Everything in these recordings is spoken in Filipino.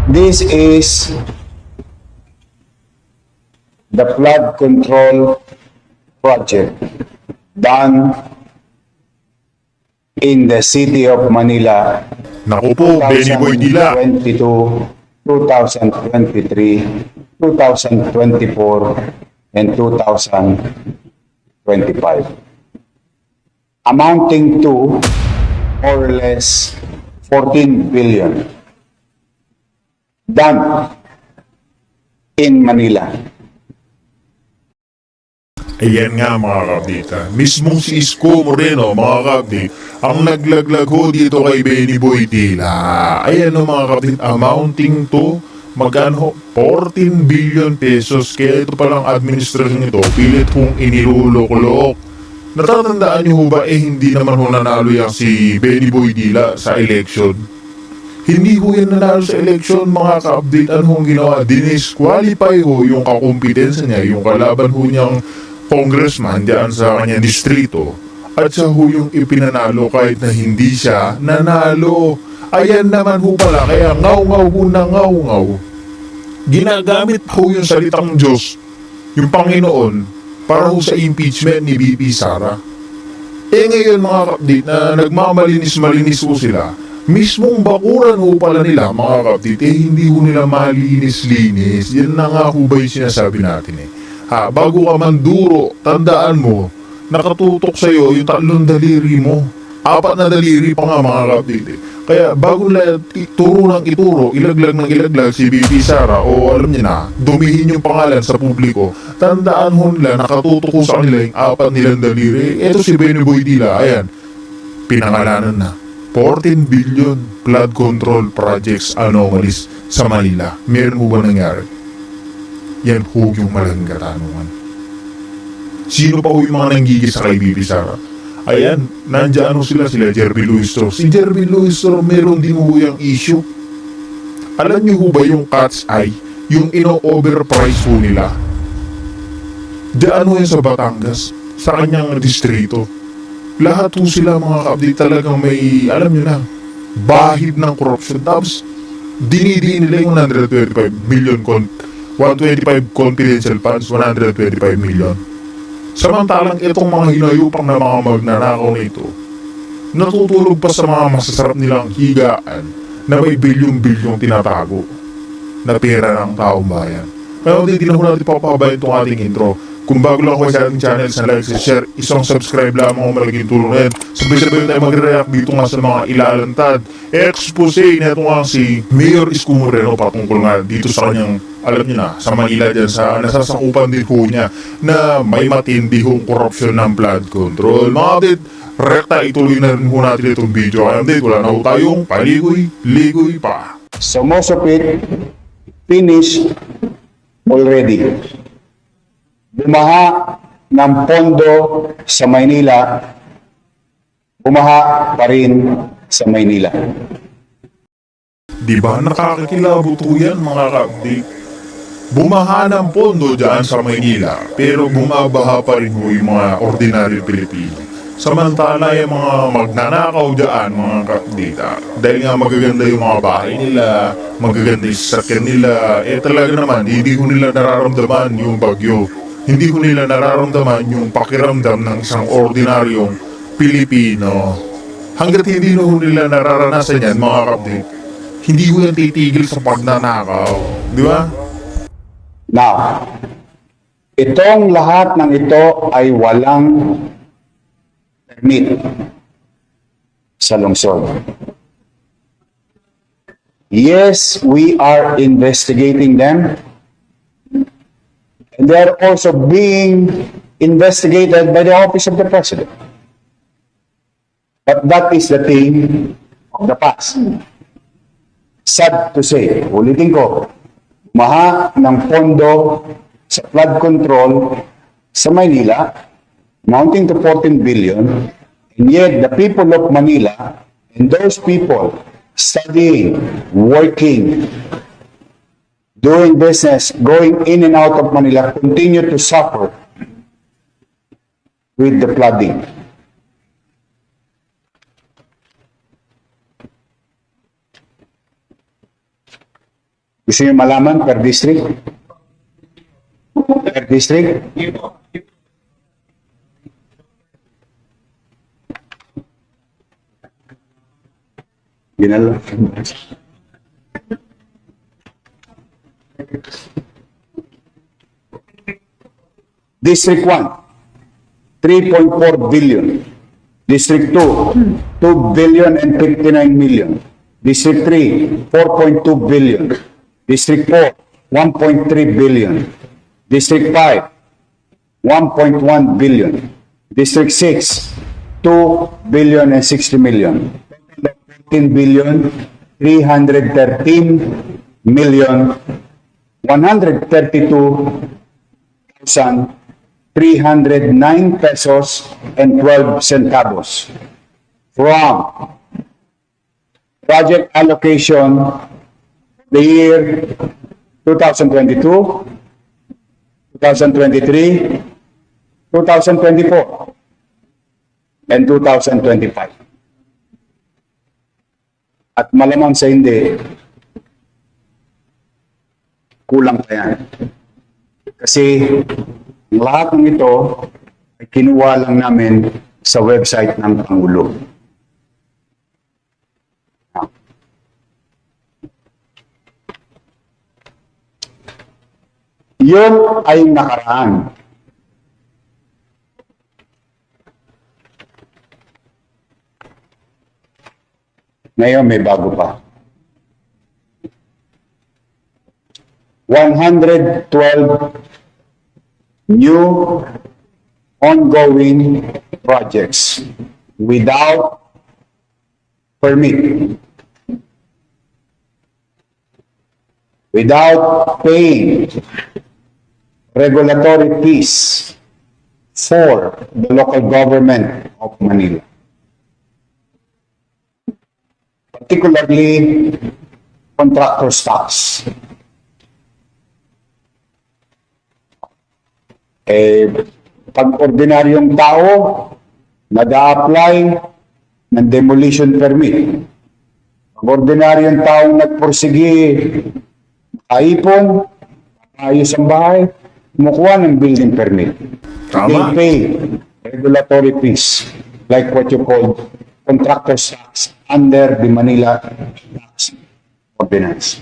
This is the flood control project done in the city of Manila. Naku po, Benny Boy Dila. 2022, 2023, 2024, and 2025. Amounting to more or less 14 billion. Done in Manila. Ayan nga mga kabdita. Mismong si Isko Moreno mga kabdit ang naglaglag ho dito kay Benny Boy Dila. Ayan o mga kabdit, amounting to magkano 14 billion pesos. Kaya ito palang administrasyon ito pilit hong inilulok-lok. Natatandaan niyo ho ba hindi naman ho nanalo yan si Benny Boy Dila sa election? Hindi ho yan nanalo sa election mga ka-update. Ano hong ginawa? Dinisqualify ho yung kakumpetensya niya, yung kalaban ho niyang congressman diyan sa kanyang distrito. At siya ho yung ipinanalo kahit na hindi siya nanalo. Ayan naman ho pala, kaya ngaw-ngaw ho na ngaw-ngaw. Ginagamit ho yung salitang Diyos, yung Panginoon, para ho sa impeachment ni BP Sara. Ngayon mga ka-update na nagmamalinis-malinis ho sila, mismong bakuran ho pala nila mga kapatid, hindi ho nila malinis-linis. Yan na nga ho ba yung sinasabi natin bago ka manduro, tandaan mo, nakatutok sa'yo yung 3 daliri mo. 4 na daliri pa nga mga kapatid. Kaya bago nila ituro ng ituro, ilaglag ng ilaglag si BP Sara o alam niya na, dumihin yung pangalan sa publiko, tandaan ho nila, nakatutok ho sa kanila yung 4 nilang daliri. Ito si Benny Boy Dila, ayan, pinangalanan na. 14 billion flood control projects anomalies sa Manila. Meron ho ba nangyari? Yan ho yung malaking katanungan. Sino pa ho yung mga nanggigis sa kay BP Sara? Ayan, nandyan ho sila Jerby Luistro. Si Jerby Luistro meron din ho yung issue. Alam niyo ho ba yung cat's eye? Yung ino-overprice ho nila. Diyan ho yan sa Batangas, sa kanyang distrito. Lahat ho sila mga ka-update talagang may, alam nyo na, bahid ng corruption. Tapos, dinidiin nila yung 125 million, 125 confidential funds, 125 million. Samantalang itong mga hinayupang na mga magnanakaw na ito, natutulog pa sa mga masasarap nilang higaan na may bilyong-bilyong tinatago na pera ng taong bayan. Kaya hindi na ho natin papabayan itong ating intro. Kung bago lang ako sa ating channel, sa like, sa share, isang subscribe lamang ang malaking tulong na yan. Sabay-sabay tayo magre-react dito nga sa mga ilalantad. Expose na ito nga si Mayor Isko Moreno patungkol nga dito sa kanyang, alam niyo na, sa Manila dyan, sa nasasakupan din ho niya na may matindi hong korupsyon ng flood control. Mga update, rekta, ituloy na rin ho natin itong video. Kaya update, wala na ho tayong paligoy-ligoy pa. So most of it finished already. Bumaha ng pondo sa Maynila, bumaha pa rin sa Maynila. Diba nakakakilabot ho yan mga ka-update? Bumaha ng pondo dyan sa Maynila, pero bumabaha pa rin ho yung mga ordinaryo Pilipino. Samantala yung mga magnanakaw dyan mga ka-update, dahil nga magaganda yung mga bahay nila, magaganda yung sasakyan nila, talaga naman hindi ho nila nararamdaman yung bagyo. Hindi ko nila nararamdaman yung pakiramdam ng isang ordinaryong Pilipino. Hanggat hindi ho nila nararanasan yan, mga kapatid, hindi ko yan titigil sa pagnanakaw. Di ba? Now, itong lahat ng ito ay walang permit sa lungsod. Yes, we are investigating them. And they are also being investigated by the Office of the President. But that is the thing of the past. Sad to say, ulitin ko, bumaha ng pondo sa flood control sa Maynila, amounting to 14 billion, and yet the people of Manila and those people studying, working, doing business, going in and out of Manila, continue to suffer with the flooding. Gusto niyo malaman per district? Per district? Ginala. District 1, 3.4 billion. District 2, 2 billion and 59 million. District 3, 4.2 billion. District 4, 1.3 billion. District 5, 1.1 billion. District 6, 2 billion and 60 million. 14 billion, 313 million, 132,309 pesos and 12 centavos from project allocation the year 2022, 2023, 2024, and 2025. At malamang sa hindi, kulang pa yan. Kasi lahat ng ito ay kinuha lang namin sa website ng Pangulo. Yun ay nakaraan. Ngayon may bago pa. 112 new ongoing projects without permit, without paying regulatory fees for the local government of Manila. Particularly contractor stocks. Pag ordinaryong tao, nag-a-apply ng demolition permit. Pag ordinaryong tao nagpursigi, kaipon, ayos ang bahay, kumukuha ng building permit. Tama. They pay regulatory fees, like what you call contractor stocks under the Manila Tax Ordinance.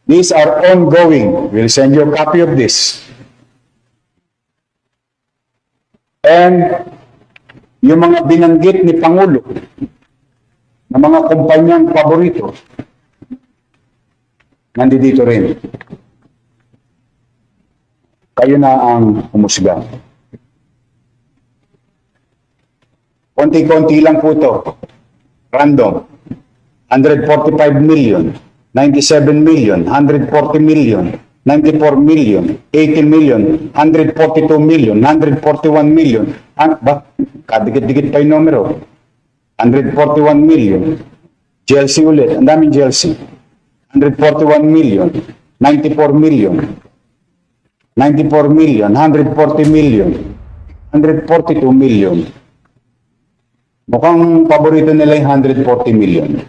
These are ongoing. We'll send you a copy of this. And yung mga binanggit ni Pangulo na mga kumpanyang paborito, nandito rin. Kayo na ang humusga. Konti-konti lang po ito. Random. 145 million, 97 million, 140 million, 94 million, 80 million, 142 million, 141 million. Kadikit-dikit pa yung numero. 141 million. GLC ulit. Ang daming GLC. 141 million, 94 million, 94 million, 140 million, 142 million. Mukhang paborito nila yung 140 million.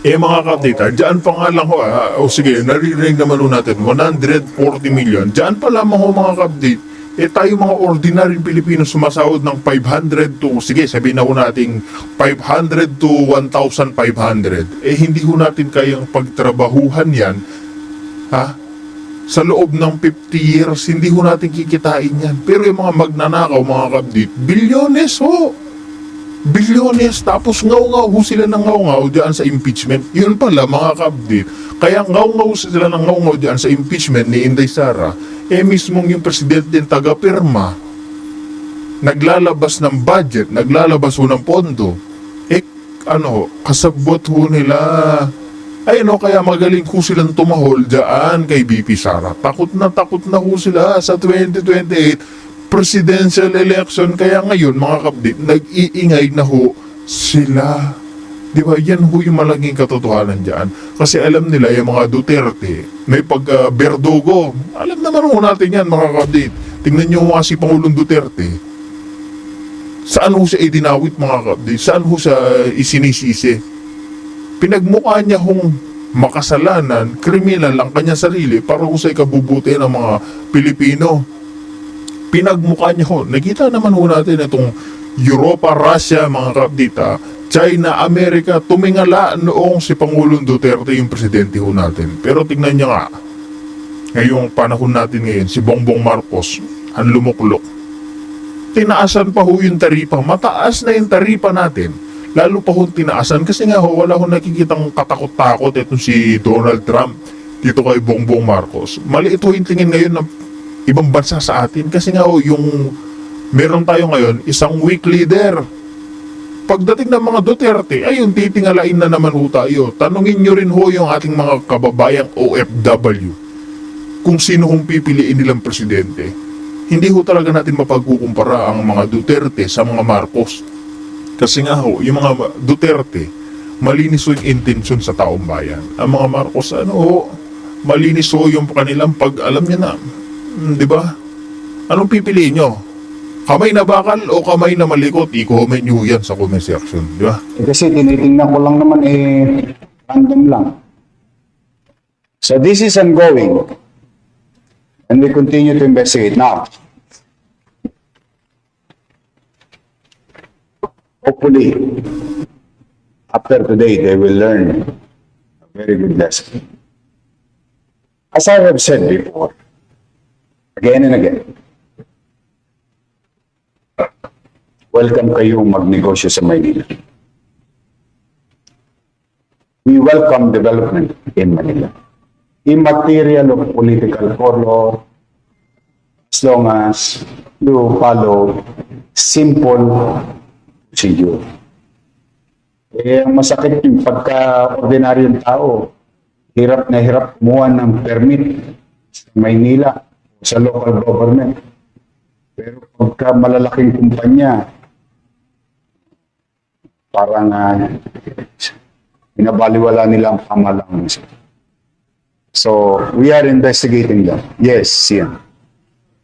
Mga kapatita, dyan pa nga lang ho, sige, naririnig naman ho natin, 140 million. Dyan pa lamang ho mga kapatid, tayo mga ordinary Pilipino sumasahod ng 500 to, sige, sabihin na ho natin 500 to 1,500. Hindi ho natin kayang pagtrabahuhan yan, ha? Sa loob ng 50 years, hindi ho natin kikitain yan. Pero yung mga magnanakaw, mga kapatid, bilyones ho. Bilyones, tapos ngaw-ngaw ho sila ng ngaw-ngaw diyan sa impeachment. Yun pala mga kabdit. Kaya ngaw-ngaw sila ng ngaw-ngaw diyan sa impeachment ni Inday Sara. Mismong yung presidente ng taga-pirma, naglalabas ng budget, naglalabas ho ng pondo. Kasabot ho nila. Kaya magaling ho silang tumahol diyan kay BP Sara. Takot na ho sila sa 2028 presidential election. Kaya ngayon mga kapatid, nag-iingay na ho sila. Di ba? Yan ho yung malaking katotohanan dyan. Kasi alam nila yung mga Duterte, may pag-berdugo. Alam naman ho natin yan mga kapatid. Tingnan nyo nga si Pangulong Duterte. Saan ho siya idinawit mga kapatid? Saan ho siya isinisisi? Pinagmukha niya hong makasalanan, kriminal ang kanya sarili para kung sa ikabubuti ng mga Pilipino. Pinagmukha niya ho. Nakita naman ho natin itong Europa, Russia, mga kapdita, China, Amerika, tumingala noong si Pangulong Duterte yung presidente ho natin. Pero tingnan niya nga, ngayong panahon natin ngayon, si Bongbong Marcos, ang lumuklok. Tinaasan pa ho yung taripa. Mataas na yung taripa natin. Lalo pa ho tinaasan kasi nga ho, wala ho nakikitang katakot-takot itong si Donald Trump dito kay Bongbong Marcos. Maliit ho yung tingin ngayon ng ibang bansa sa atin kasi nga ho, yung meron tayo ngayon, isang weak leader. Pagdating ng mga Duterte, ayun, titingalain na naman ho tayo. Tanungin nyo rin ho yung ating mga kababayang OFW kung sino hong pipiliin nilang presidente. Hindi ho talaga natin mapagkukumpara ang mga Duterte sa mga Marcos. Kasi nga ho, yung mga Duterte, malinis ho yung intensyon sa taong bayan. Ang mga Marcos, ano ho, malinis ho yung kanilang alam niya na, di ba? Anong pipiliin nyo? Kamay na bakal o kamay na malikot? I-comment nyo yan sa comment section, di ba? Kasi tinitingnan ko lang naman random lang. So this is ongoing. And we continue to investigate. Now, hopefully, after today, they will learn a very good lesson. As I have said before, again and again, welcome kayong magnegosyo sa Maynila. We welcome development in Manila. Immaterial of political color, as long as you follow simple procedure. Ang masakit yung pagka-ordinaryong tao, hirap na hirap kumuha ng permit sa Maynila, sa local government. Pero pagka malalaking kumpanya, parang binabaliwala nila ang pamalang. So, we are investigating that. Yes, Sian.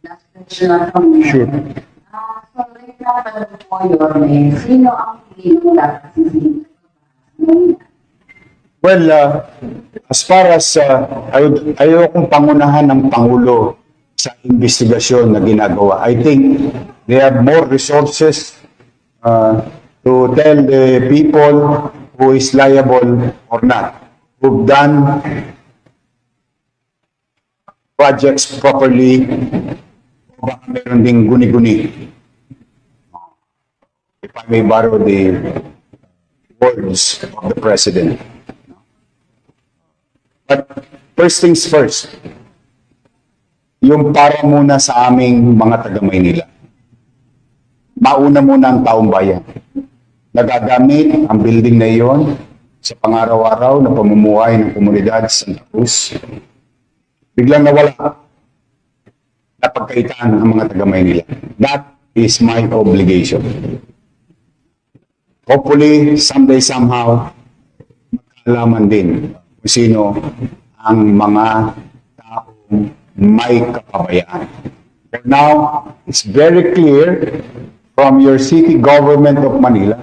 Last question na from me. Sure. So, right now, tanong po yun, sino ang piliin dapat Well, as far as ayokong pangunahan ng Pangulo sa investigasyon na ginagawa, I think they have more resources to tell the people who is liable or not, who've done projects properly, o baka meron ding guni-guni. If I may borrow the words of the President. But first things first, yung para muna sa aming mga taga-Maynila. Mauna muna ang taong bayan. Nagagamit ang building na iyon sa pangaraw-araw na pamumuhay ng komunidad sa Santa Cruz. Biglang nawala. Napagkaitan ang mga taga-Maynila. That is my obligation. Hopefully, someday, somehow, magkaalaman din kung sino ang mga taong may kapabayaan. But now, it's very clear from your city government of Manila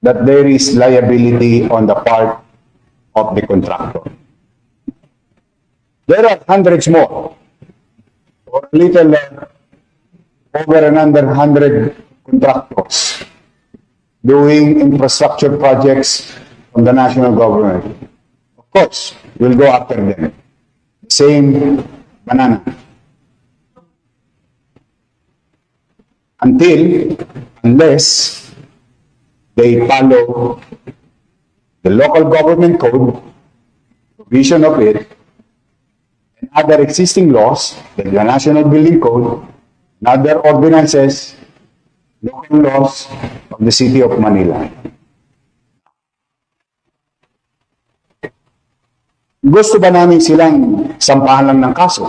that there is liability on the part of the contractor. There are hundreds more, or a little over and under 100 contractors doing infrastructure projects from the national government. Of course, we'll go after them. Same banana. Unless they follow the local government code, provision of it, and other existing laws, like the National Building Code, and other ordinances, local laws of the City of Manila. Gusto ba namin silang sampahan lang ng kaso?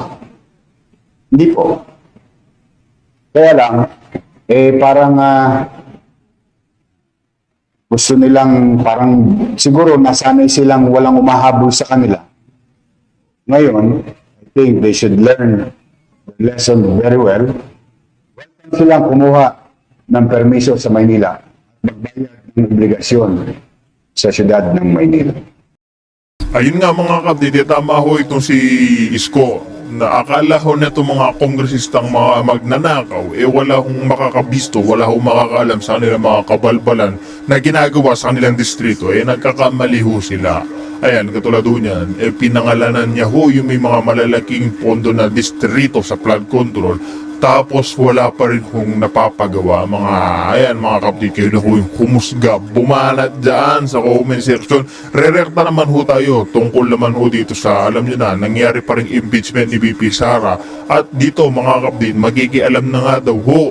Hindi po. Kaya lang, parang gusto nilang parang siguro nasanay silang walang umahabol sa kanila. Ngayon, I think they should learn the lesson very well. Welcome silang kumuha ng permiso sa Maynila, magbayad ng obligasyon sa siyudad ng Maynila. Ayun nga mga kapatid, tama ho itong si Isko na akala ho na itong mga kongresistang mga magnanakaw, wala hong makakabisto, wala hong makakaalam sa kanilang mga kabalbalan na ginagawa sa kanilang distrito, nagkakamali ho sila. Ayan, katulad ho niyan, pinangalanan niya ho yung may mga malalaking pondo na distrito sa flood control, tapos wala pa rin hong napapagawa. Mga kapatid, kayo na ho yung humusga, bumanat dyan sa comment section. Re-reacta naman ho tayo tungkol naman ho dito sa, alam nyo na, nangyari pa rin impeachment ni VP Sara. At dito mga kapatid, magigialam na nga daw ho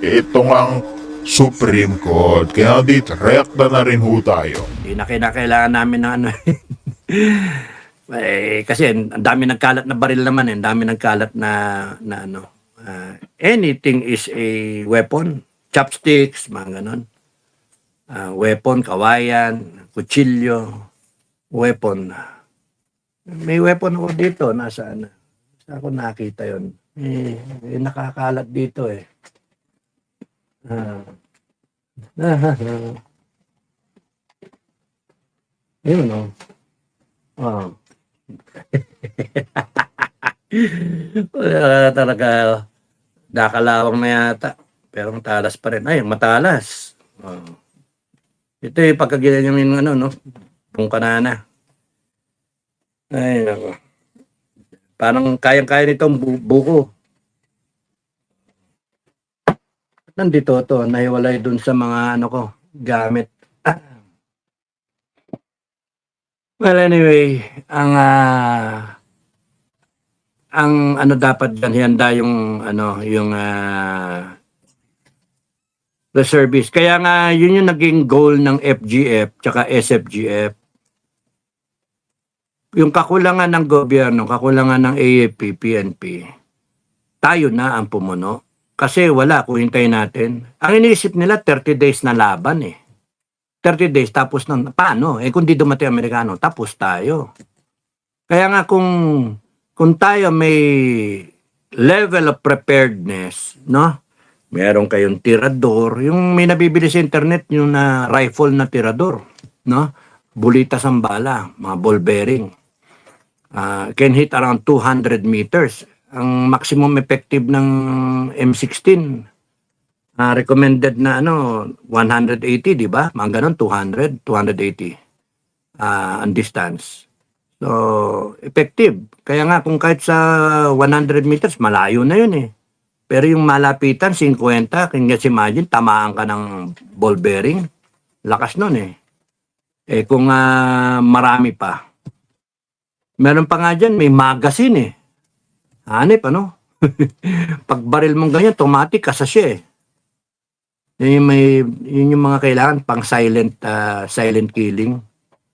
itong ang Supreme Court. Kaya dito, reacta na rin ho tayo. Hindi na kinakailangan namin ng ano. Kasi ang dami nagkalat na baril naman, ang dami nagkalat na ano. Anything is a weapon. Chopsticks, mga ganon. Weapon, kawayan, kutsilyo, weapon. May weapon ako dito, nasaan? Saan ako nakita yun? Nakakalat dito eh. Yun o. Talaga nakalawang na yata. Pero matalas pa rin. Ay, matalas. Ito yung pagkagilan yung ano, no? Pungkanana. Ay, nako. Parang kayang-kaya nitong buko. Nandito to, nahiwalay dun sa mga ano ko, gamit. Well, anyway, ang ano dapat diyan handa yung ano, yung reservist. Kaya nga yun yung naging goal ng FGF tsaka SFGF. Yung kakulangan ng gobyerno, kakulangan ng AFP, PNP. Tayo na ang pumuno. Kasi wala, kung hintayin natin. Ang iniisip nila, 30 days na laban eh. 30 days, tapos na, paano? Kung di dumating Amerikano, tapos tayo. Kaya nga kung tayo may level of preparedness, no? Meron kayong tirador, yung may nabibili sa internet, yung rifle na tirador, no? Bulitas ang bala, mga ball bearing. Can hit around 200 meters. Ang maximum effective ng M16 recommended na 180, di ba? Mga ganun, 200, 280 ang distance. So, effective. Kaya nga kung kahit sa 100 meters, malayo na yun eh. Pero yung malapitan, 50, can you imagine, tamaan ka ng ball bearing. Lakas nun eh. Kung marami pa. Meron pa nga dyan, may magazine eh. Hanip, ano? Pag baril mong ganyan, automatic kasasya eh. Yun yung mga kailangan pang silent killing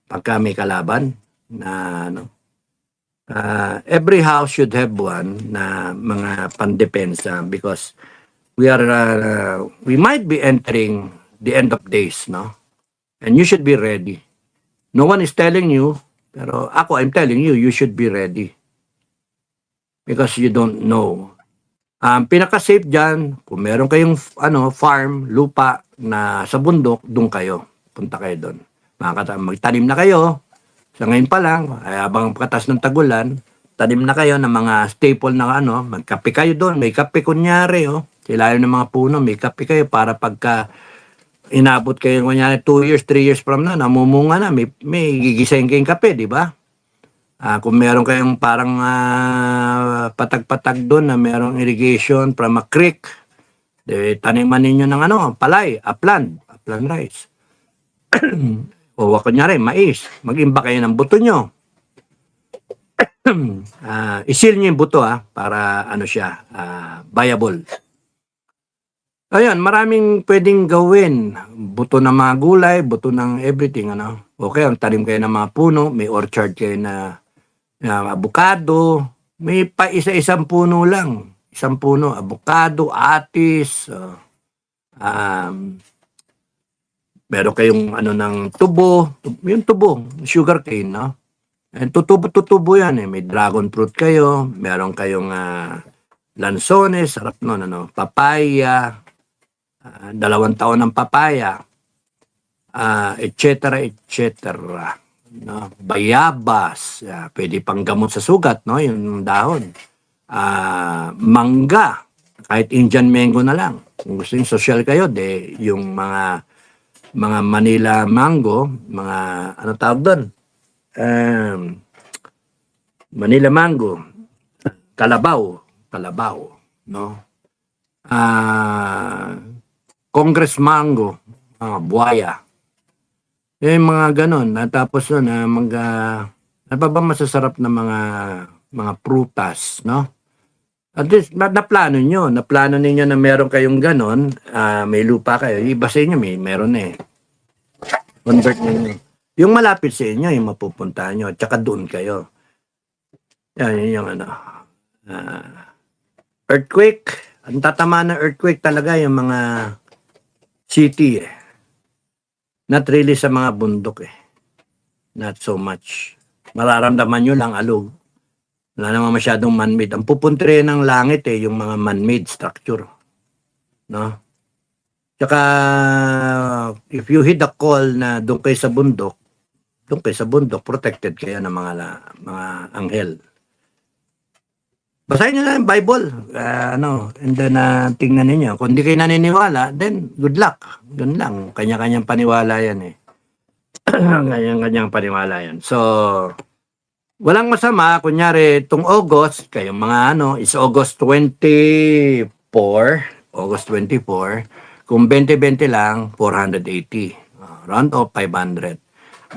pagka may kalaban na every house should have one na mga pandepensa because we might be entering the end of days, no? And you should be ready. No one is telling you, pero I'm telling you, you should be ready. Because you don't know. Pinaka-safe dyan, kung meron kayong farm, lupa na sa bundok, doon kayo. Punta kayo doon. Magtanim na kayo. Sa ngayon pa lang, habang pagkatas ng tagulan, tanim na kayo ng mga staple na magkape kayo doon. May kape kunyari, Silayo ng mga puno, may kape kayo para pagka inabot kayo kunyari 2 years, 3 years from now, namumunga na, may gigisayin kayong kape, di ba? Kung meron kayong parang patag-patag doon na merong irrigation from a creek, taniman ninyo ng palay, upland rice. O kunyari, mais. Mag-imba kayo ng buto nyo. Isil nyo yung buto para siya, viable. Ayan, maraming pwedeng gawin. Buto ng mga gulay, buto ng everything, Okay, ang tanim kayo ng mga puno, may orchard kayo na avocado, may pa isa-isang puno lang. Isang puno, avocado, atis, meron kayong ng tubo, yung tubo, sugar cane, no? And tutubo yan eh. May dragon fruit kayo, meron kayong lansones, sarap nun, papaya, 2 taon ng papaya. et cetera, et cetera. No? Bayabas, pwede pang gamot sa sugat, no? Yung dahon. Mangga, kahit Indian mango na lang. Kung gusto yung social kayo, yung mga Manila mango, mga ano tawag doon? Manila mango, kalabaw, no? Congress mango, buaya. Yung mga ganon. Tapos nun, ano pa ba masasarap na mga prutas, no? At least, naplano ninyo na meron kayong ganon, may lupa kayo, iba sa inyo, meron eh. Convert ninyo. Yung malapit sa inyo, yung mapupuntahan nyo, at saka doon kayo. Yan, yun yung ano. Earthquake, ang tatama ng earthquake talaga yung mga city eh. Not really sa mga bundok eh. Not so much. Mararamdaman nyo lang alog. Wala naman masyadong man-made. Ang pupunti ng langit eh, yung mga man-made structure. No? Tsaka, if you hit the call na doon kayo sa bundok, protected kayo ng mga anghel. Basahin nyo na yung Bible. And then tingnan ninyo. Kung di kayo naniniwala, then good luck. Yun lang. Kanya-kanyang paniwala yan eh. Kanya-kanyang paniwala yan. So, walang masama. Kunyari, itong August, kayong mga is August 24. August 24. Kung 20-20 lang, 480. Round off, 500.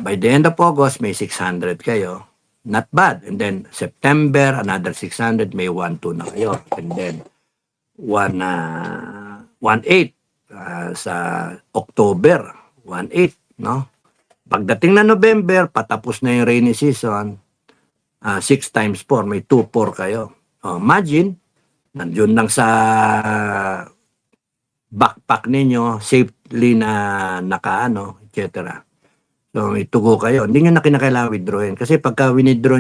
By the end of August, may 600 kayo. Not bad. And then, September, another 600, may 1-2 na kayo. And then, 1-8 sa October, 1-8, no? Pagdating na November, patapos na yung rainy season, 6 times 4, may 2-4 kayo. Imagine, nandiyon lang sa backpack ninyo, safely na etc. So, may tugo kayo. Hindi nyo na kinakailangan withdrawin. Kasi pagka withdraw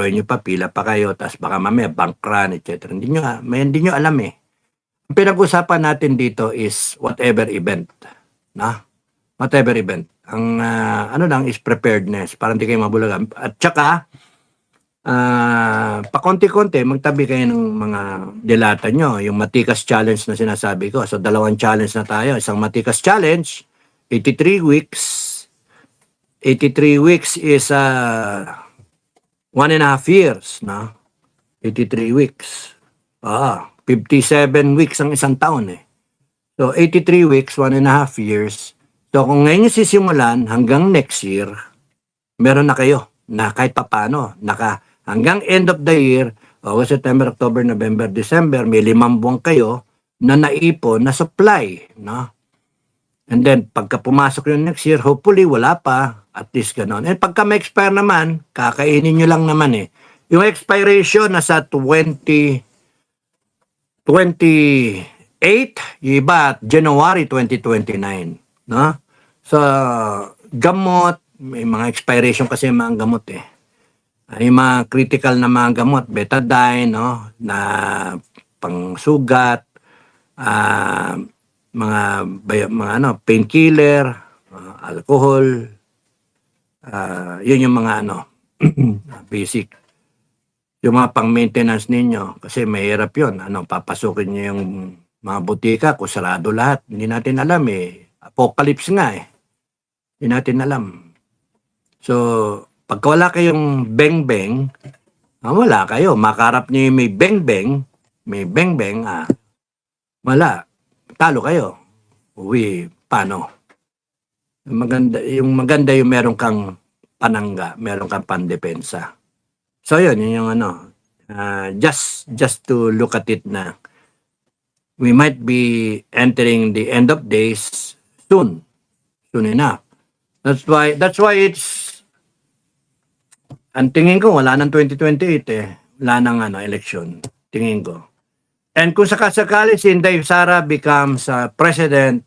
nyo pa, pila pa kayo, tapos baka mamaya bank run, etc. Hindi nyo alam eh. Ang pinag-usapan natin dito is whatever event. Na? Whatever event. Ang lang is preparedness para hindi kayo mabulagan. At saka, pakonti-konti, magtabi kayo ng mga delata nyo. Yung Matikas Challenge na sinasabi ko. So, 2 challenge na tayo. Isang Matikas Challenge, 83 weeks. 83 weeks is 1.5 years, no? 83 weeks. 57 weeks ang isang taon eh. So, 83 weeks, 1.5 years. So, kung ngayon yung sisimulan, hanggang next year, meron na kayo na kahit papano, hanggang end of the year, August, September, October, November, December, may 5 buwan kayo na naipon na supply, no? And then, pagka pumasok yung next year, hopefully, wala pa. At least ganon. And pagka may expire naman, kakainin nyo lang naman eh. Yung expiration nasa 2028, yung iba, January 2029. No? So, gamot, may mga expiration kasi mga gamot eh. Yung mga critical na mga gamot, betadine, no? Na pangsugat, mga painkiller, alcohol, yun yung mga basic. Yung mga pang-maintenance ninyo, kasi mahirap yun. Papasukin nyo yung mga butika, kusarado lahat. Hindi natin alam eh. Apocalypse nga eh. Hindi natin alam. So, pagka wala kayong beng-beng, wala kayo. Makarap nyo yung may beng-beng, wala. Talo kayo. Uwi, paano? Yung maganda yung meron kang panangga, meron kang pandepensa. So yun yung just to look at it na we might be entering the end of days soon enough. That's why it's ang tingin ko wala nang 2028 eh. Wala nang election, tingin ko. And kung sakasakali si Inday Sara becomes president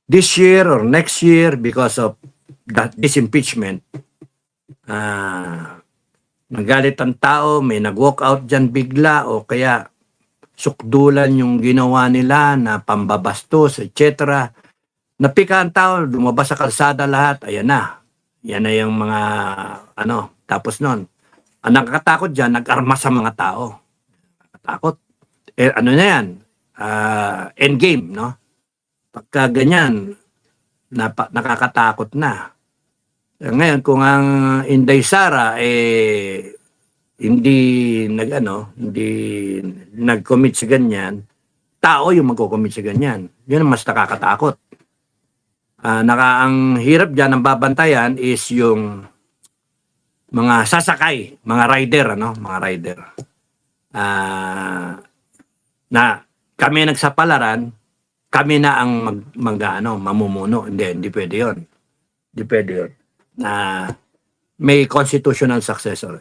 this year or next year because of this impeachment, nagalit ang tao, may nag-walk out dyan bigla o kaya sukdulan yung ginawa nila na pambabastos, etc. napika ang tao, lumabas sa kalsada lahat, ayan na. Yan na yung mga, tapos nun. Ang nakakatakot dyan, nag-arma sa mga tao. Nakakatakot. Ano na yan? Endgame, no? Pagka ganyan, nakakatakot na. Ngayon, kung ang Inday Sara, hindi hindi nag-commit sa ganyan, tao yung magko-commit sa ganyan. Yun ang mas nakakatakot. Ang hirap dyan, ang babantayan is yung mga sasakay, mga rider, mga rider. Na kami nagsapalaran, kami na ang mamumuno. Hindi pwede yun. Hindi pwede yun. May constitutional successor.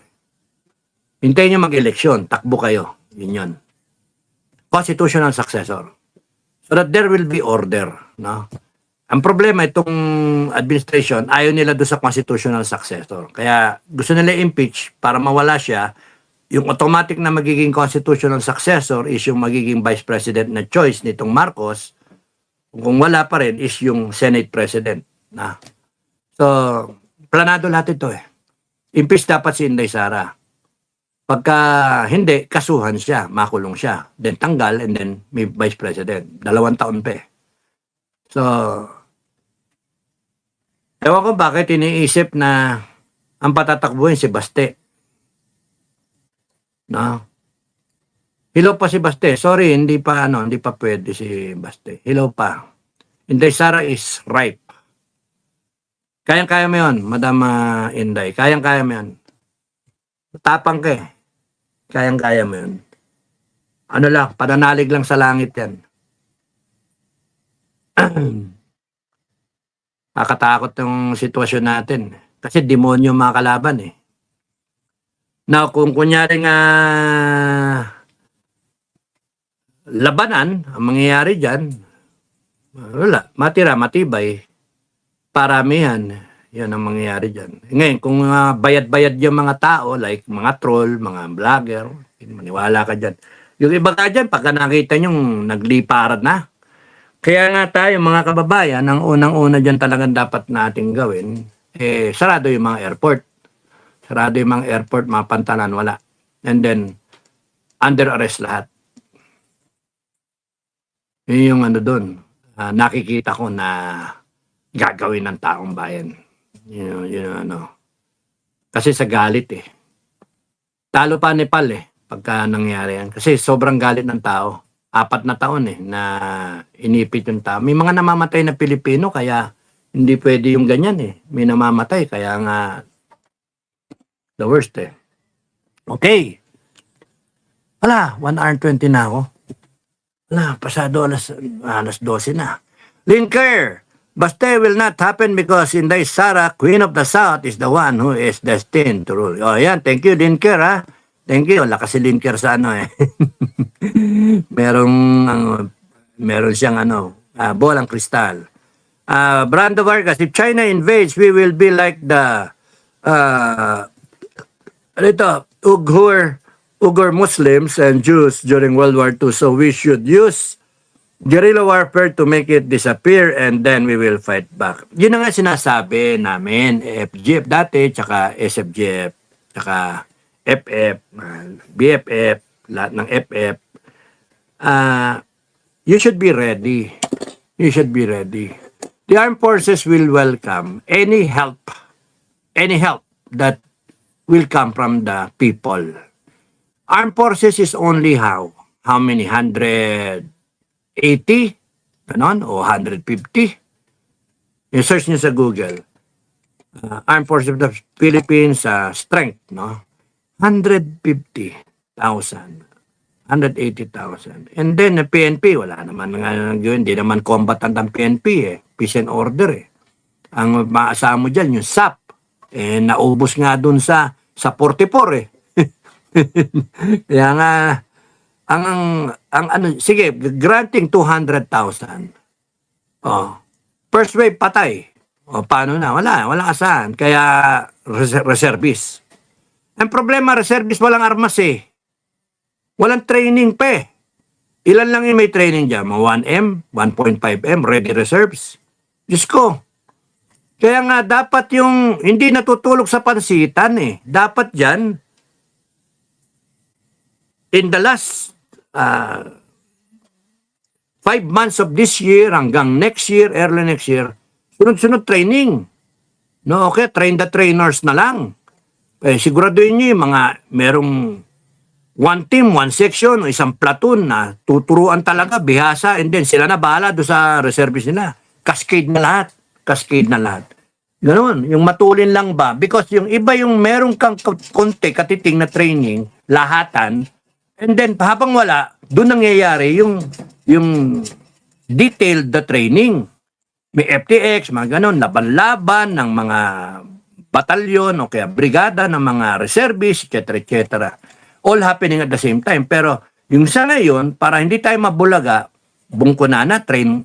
Hintayin nyo mag-eleksyon, takbo kayo. Yun. Constitutional successor. So that there will be order, no? Ang problema, itong administration, ayaw nila doon sa constitutional successor. Kaya gusto nila impeach para mawala siya. Yung automatic na magiging constitutional successor is yung magiging vice president na choice nitong Marcos. Kung wala pa rin is yung Senate president. Na. So, planado lahat ito eh. Impeach dapat si Inday Sara. Pagka hindi, kasuhan siya, makulong siya. Then tanggal and then may vice president. 2 taon pa eh. So, ewan ko bakit iniisip na ang patatakbuhin si Baste. No? Hello pa si Baste. Sorry, hindi pa pwede si Baste. Hello pa. Inday Sara is ripe. Kayang-kaya mo yun, Madam Inday. Kayang-kaya mo yun. Tapang ka eh. Kayang-kaya mo yun. Ano lang, pananalig lang sa langit yan. Nakakatakot yung sitwasyon natin. Kasi demonyo mga kalaban eh. Now, kung kunyari nga labanan, ang mangyayari dyan, wala, matibay, paramihan, yan ang mangyayari dyan. Ngayon, kung bayad-bayad yung mga tao, like mga troll, mga vlogger, maniwala ka dyan. Yung iba ka dyan, pagka nakita nyo, nagliparan na. Kaya nga tayo, mga kababayan, ang unang-una dyan talagang dapat nating gawin, sarado yung mga airport. Sarado yung mga airport, mga pantalan, wala. And then, under arrest lahat. Yun yung doon. Nakikita ko na gagawin ng taong bayan. Kasi sa galit eh. Talo pa Nepal eh, pagka nangyari yan. Kasi sobrang galit ng tao. 4 na taon eh, na inipit yung tao. May mga namamatay na Pilipino, kaya hindi pwede yung ganyan eh. May namamatay, kaya nga the worst eh. Okay. Wala, 1 hour 20 na ako. Wala, pasado alas 12 na. Linker, Baste will not happen because Inday Sara, Queen of the South, is the one who is destined to rule. Oh, yan. Thank you, Linker, ha? Thank you. Lakas si Linker sa eh. Meron siyang bolang kristal. Brando Vargas, if China invades, we will be like the Uyghur Muslims and Jews during World War II. So we should use guerrilla warfare to make it disappear and then we will fight back. Yun na nga sinasabi namin, FGF dati, tsaka SFGF, tsaka FF, BFF, lahat ng FF. You should be ready. You should be ready. The armed forces will welcome any help that will come from the people. Armed forces is only how many? 180? Ganon? O 150? I-search nyo sa Google. Armed Forces of the Philippines, strength, no? 150,000. 180,000. And then, the PNP, wala naman hindi naman combatant ang PNP eh. Peace and order eh. Ang maasahan mo dyan, yung SAP. Naubos nga dun sa 44 eh. Kaya nga, sige, granting 200,000. Oh. First wave patay. O paano na? Wala asahan. Kaya reservist. Ang problema, reservist walang armas eh. Walang training pa eh. Ilan lang yung may training dyan? 1M, 1.5M, ready reserves. Diyos ko. Kaya nga dapat yung hindi natutulog sa pansitan eh. Dapat dyan, in the last 5 months of this year hanggang next year, early next year, sunod-sunod training. No, okay, train the trainers na lang. Eh, siguraduhin nyo yung mga merong one team, one section, o isang platoon na tuturuan talaga, bihasa, and then sila na bahala doon sa reservice nila. Cascade na lahat. Cascade na lahat. Ganoon, yung matulin lang ba? Because yung iba yung merong kang konti, katiting na training, lahatan, and then habang wala, doon nangyayari yung detailed the training. May FTX, mga ganon, laban-laban ng mga batalyon o kaya brigada ng mga reservists, etc. etc. All happening at the same time. Pero yung sa ngayon, para hindi tayo mabulaga, bungko na train,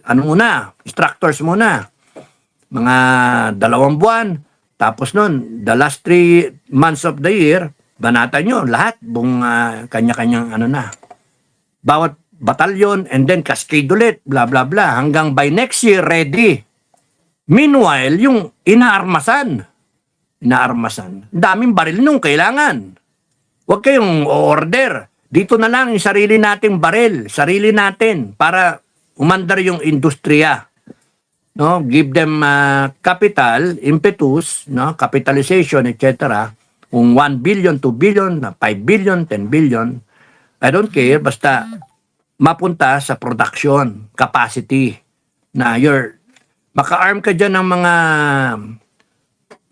ano muna, instructors muna. Mga 2 buwan. Tapos nun, the last 3 months of the year, banatan nyo, lahat, kanya-kanyang ano na. Bawat batalyon, and then cascade ulit, blah, blah, blah. Hanggang by next year, ready. Meanwhile, yung inaarmasan, daming baril nung kailangan. Huwag kayong order. Dito na lang yung sarili nating baril, sarili natin, para umandar yung industriya. No, give them capital, impetus, no, capitalization, etc. Kung 1 billion, 2 billion, 5 billion, 10 billion, I don't care, basta mapunta sa production capacity na maka-arm ka dyan ng mga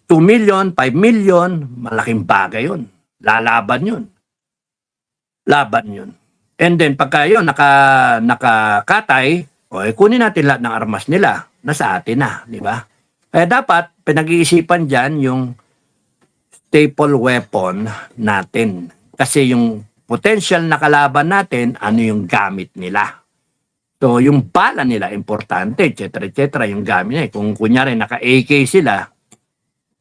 2 million, 5 million, malaking bagay yun. Lalaban yun. Laban yun. And then pagka yun, nakakatay, kunin natin lahat ng armas nila. Nasa atin na, di ba? Kaya dapat, pinag-iisipan dyan yung staple weapon natin. Kasi yung potential na kalaban natin, ano yung gamit nila. So, yung bala nila, importante, etc. etc. yung gamit nila. Kung kunyari, naka-AK sila,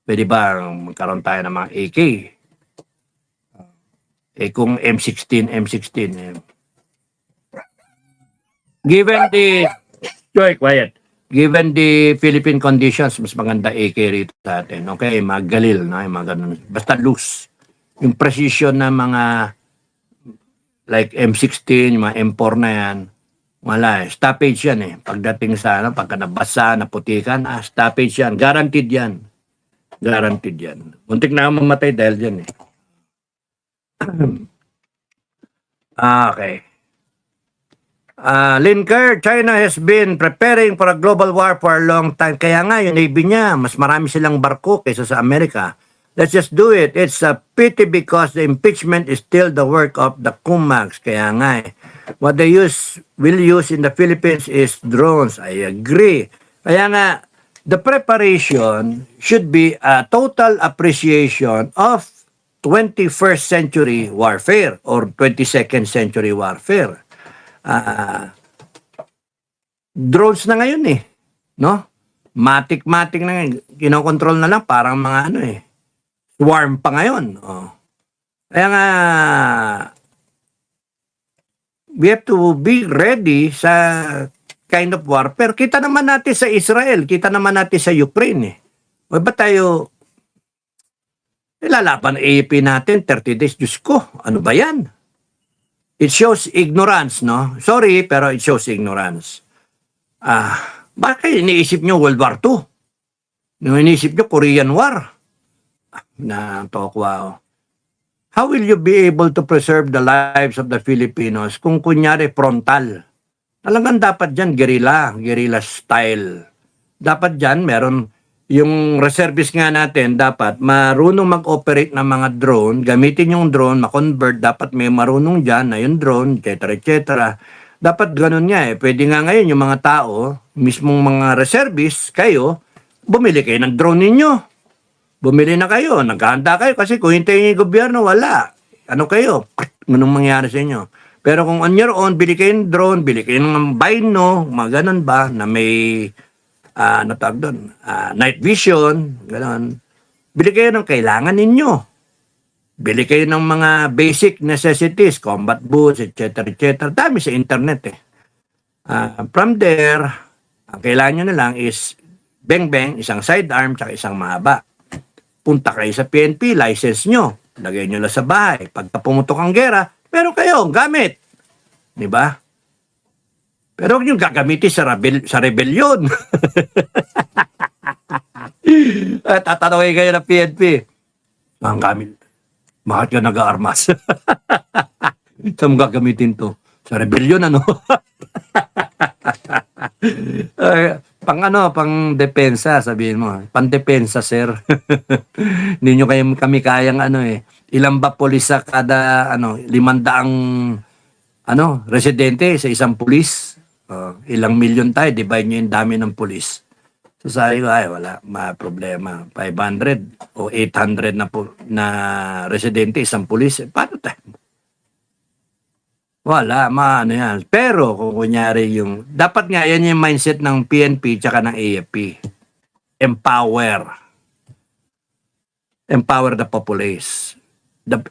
pwede ba magkaroon tayo ng mga AK? Kung M16, given the, quiet. Given the Philippine conditions, mas maganda AK rito sa atin. Okay, magalil, no? Mga ganun. Basta loose. Yung precision na mga like M16, yung mga M4 na yan, wala eh. Stoppage yan eh. Pagdating sa, pagka nabasa, naputikan, stoppage yan. Guaranteed yan. Guaranteed yan. Muntik na ako mamatay dahil dyan eh. Okay. Linker, China has been preparing for a global war for a long time. Kaya nga, yung Navy niya, mas marami silang barko kaysa sa Amerika. Let's just do it. It's a pity because the impeachment is still the work of the Kumags. Kaya nga what they will use in the Philippines is drones. I agree. Kaya nga, the preparation should be a total appreciation of 21st century warfare or 22nd century warfare. Drones na ngayon eh, no? Matic-matic na ngayon. Kinokontrol na lang parang mga ano eh. Swarm pa ngayon. Oh. Kaya nga, we have to be ready sa kind of warfare. Kita naman natin sa Israel, kita naman natin sa Ukraine eh. O ba tayo ilalaban AAP natin 30 days? Diyos ko, ano ba yan? It shows ignorance, no? Sorry, pero it shows ignorance. Bakit iniisip nyo World War II? Nung iniisip nyo Korean War? Natokwa. How will you be able to preserve the lives of the Filipinos kung kunyari frontal? Talagang dapat dyan guerrilla style. Dapat dyan meron, yung reservists nga natin, dapat marunong mag-operate ng mga drone, gamitin yung drone, ma-convert, dapat may marunong dyan na yung drone, etc. etc. Dapat ganun nga eh. Pwede nga ngayon yung mga tao, mismong mga reservists, kayo, bumili kayo ng drone ninyo. Bumili na kayo, naghahanda kayo, kasi kung hintayin yung gobyerno, wala. Ano kayo? Anong mangyari sa inyo? Pero kung on your own, bili kayo ng drone, bili kayo ng bino, mga ganun ba, na may natawag doon, night vision, gano'n. Bili kayo ng kailangan ninyo. Bili kayo ng mga basic necessities, combat boots, etc. etc. Dami sa internet eh. From there, Ang kailangan nyo na lang is beng-beng, isang sidearm, tsaka isang mahaba. Punta kayo sa PNP, license nyo. Lagay nyo lang sa bahay. Pagka pumutok ang gera, meron kayo, gamit. Di ba? Pero huwag nyo gagamitin sa rebellion. Tatanungin kayo ng PNP. Ang gamit. Bakit ka nag-aarmas? Saan mo gagamitin to? Sa rebellion, ano? Pang depensa, sabihin mo. Pang-depensa, sir. Hindi nyo kami kayang ilan ba pulis sa kada 500 residente sa isang pulis? Ilang milyon tayo, divide nyo yung dami ng pulis. So sabi ko, wala, problema. 500 o 800 na residente, isang pulis. Paano tayo? Wala, yan. Pero kung kunyari dapat nga yan yung mindset ng PNP tsaka ng AFP. Empower. Empower the populace.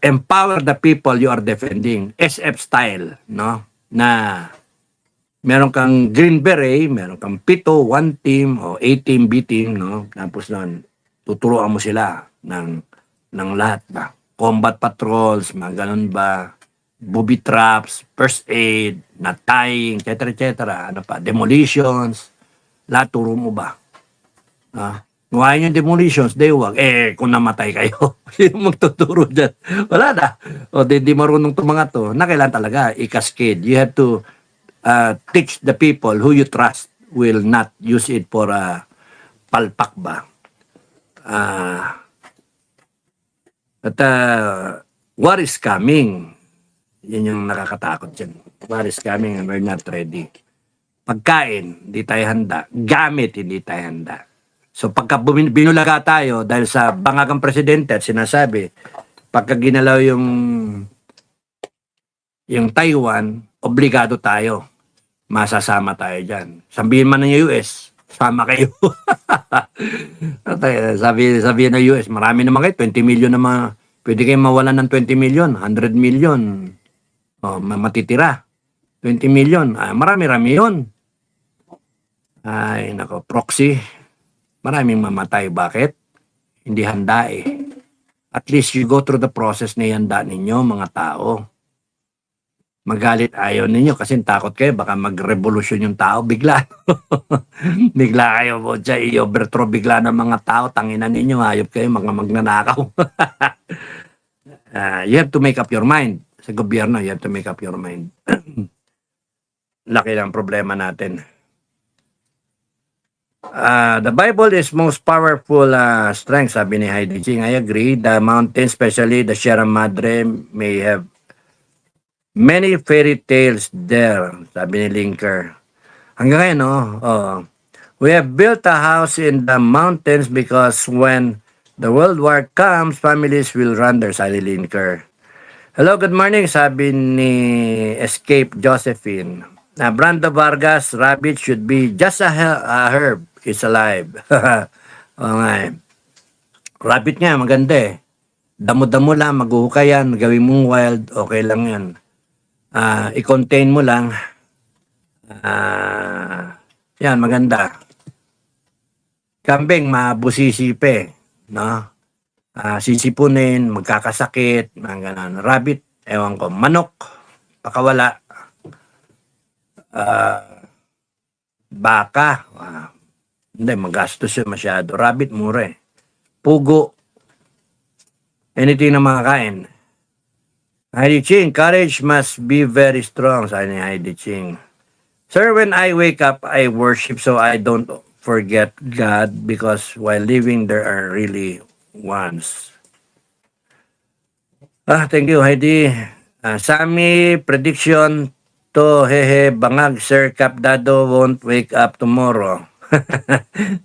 Empower the people you are defending. SF style, no? Na meron kang Green Beret, meron kang 7, 1 team o A team, B team, no? Tapos nun, tuturuan mo sila ng lahat ba? Combat patrols, mga ganun ba? Booby traps, first aid, not tying, etc. Ano pa? Demolitions. Lahat turo mo ba? Ngayon yung demolitions, huwag. Kung namatay kayo, sino magtuturo dyan? Wala na. O, di marunong itong mga to. Na kailangan talaga, i-cascade. You have to teach the people who you trust will not use it for palpak ba. War is coming. Yan yung nakakatakot dyan. War is coming and we're not ready. Pagkain, hindi tayo handa. Gamit, hindi tayo handa. So pagka binulaga tayo dahil sa bangagang presidente at sinasabi, pagka ginalaw yung Taiwan, obligado tayo. Masasama tayo dyan. Sabihin man ng US, sama kayo. sabihin ng US, marami naman kayo, 20 million naman. Pwede kayong mawalan ng 20 million, 100 million. Matitira. 20 million. Marami-rami yun. Ay, nako, proxy. Maraming mamatay. Bakit? Hindi handa eh. At least you go through the process na ihanda ninyo, mga tao. Magalit ayaw ninyo kasi takot kayo, baka mag-revolution yung tao bigla. Bigla kayo po dyan, i-overthrow bigla ng mga tao, tanginan ninyo, hayop kayo, mga magnanakaw. You have to make up your mind. Sa gobyerno, you have to make up your mind. Laki ng problema natin. The Bible is most powerful strength, sabi ni Heidi Ching. I agree. The mountains, especially the Sierra Madre, may have many fairy tales there, sabi ni Linker. Hanggang ngayon, we have built a house in the mountains because when the World War comes, families will run there, sabi ni Linker. Hello, good morning, sabi ni Escape Josephine. Brando Vargas, rabbit should be just a herb. It's alive. Okay. Rabbit nga, maganda eh. Damo-damo lang, maghuhukay yan, gawin mong wild, okay lang yan. I-contain mo lang. Yan, maganda. Kambing, mabusisipe. No? Sisipunin, magkakasakit, mga ganun. Rabbit, ewan ko. Manok, pakawala. Baka, hindi, magastos yun masyado. Rabbit, mura eh. Pugo, anything na makakain. Heidi Ching, courage must be very strong, sabi ni Heidi Ching. Sir, when I wake up, I worship so I don't forget God because while living, there are really ones. Thank you, Heidi. Sami, prediction to bangag, Sir Capdado won't wake up tomorrow.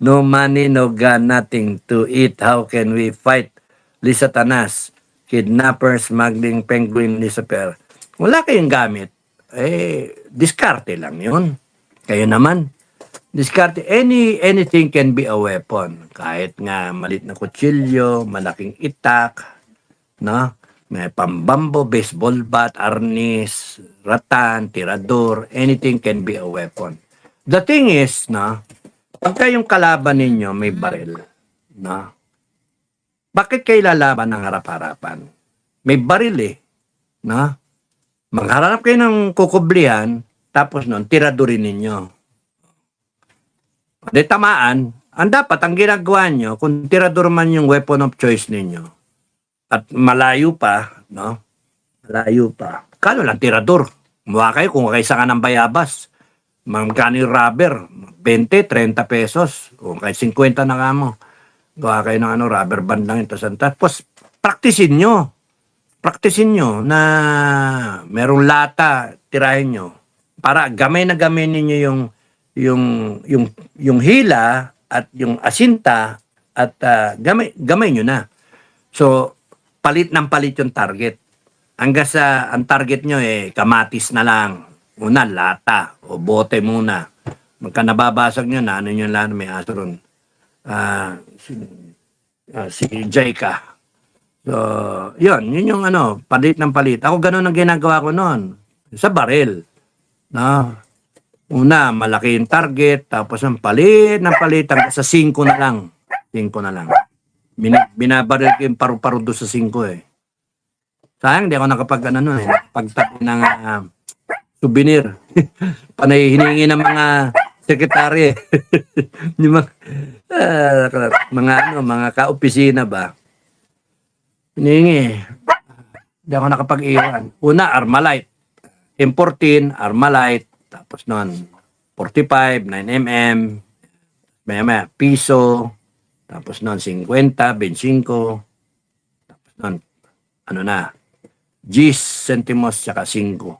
No money, no God, nothing to eat. How can we fight Lisa Tanas? Kidnapper, smuggling, penguin, Lucifer. Wala kayong gamit. Diskarte lang yun. Kayo naman. Diskarte. Anything can be a weapon. Kahit nga malit na kutsilyo, malaking itak, no? May pambambo, baseball bat, arnis, ratan, tirador, anything can be a weapon. The thing is, no, pagka yung kalaban ninyo may baril, no, bakit kayo lalaban ng harap-harapan? May baril eh, no? Magharap kayo ng kukublihan, tapos nun, tiradurin ninyo. Di tamaan, ang dapat, ang ginagawa nyo, kung tirador man yung weapon of choice ninyo, at malayo pa, no? Malayo pa. Kano lang tirador? Mukha kayo kung kaysa ka ng bayabas. Magkano yung rubber? 20, 30 pesos. O kahit 50 na ka mo. Gawa kayo ng rubber band lang ito. Tapos, praktisin nyo. Praktisin nyo na merong lata, tirahin nyo. Para gamay na gamay ninyo yung hila at yung asinta at gamay nyo na. So, palit ng palit yung target. Hanggang sa ang target nyo kamatis na lang. Una, lata o bote muna. Magka nababasag nyo na, ano nyo lang, may aso ron. Si Jaika. So, yun yung palit ng palit. Ako ganun ang ginagawa ko noon. Sa baril. No? Una, malaki yung target, tapos ang palit ng palit hanggang sa 5 na lang. 5 na lang. Binabaril ko yung paru-paro doon sa 5 eh. Sayang, di ako nakapag pagtabi ng souvenir. Panay hiningi ng mga sekretary. Yung mga kaopisina ba. Hiningi. Di ako nakapag-iwan. Una, Armalite. M14, Armalite. Tapos noon, 45, 9mm. Maya, piso. Tapos noon, 50, 25. Tapos noon, Gis, centimos, tsaka 5.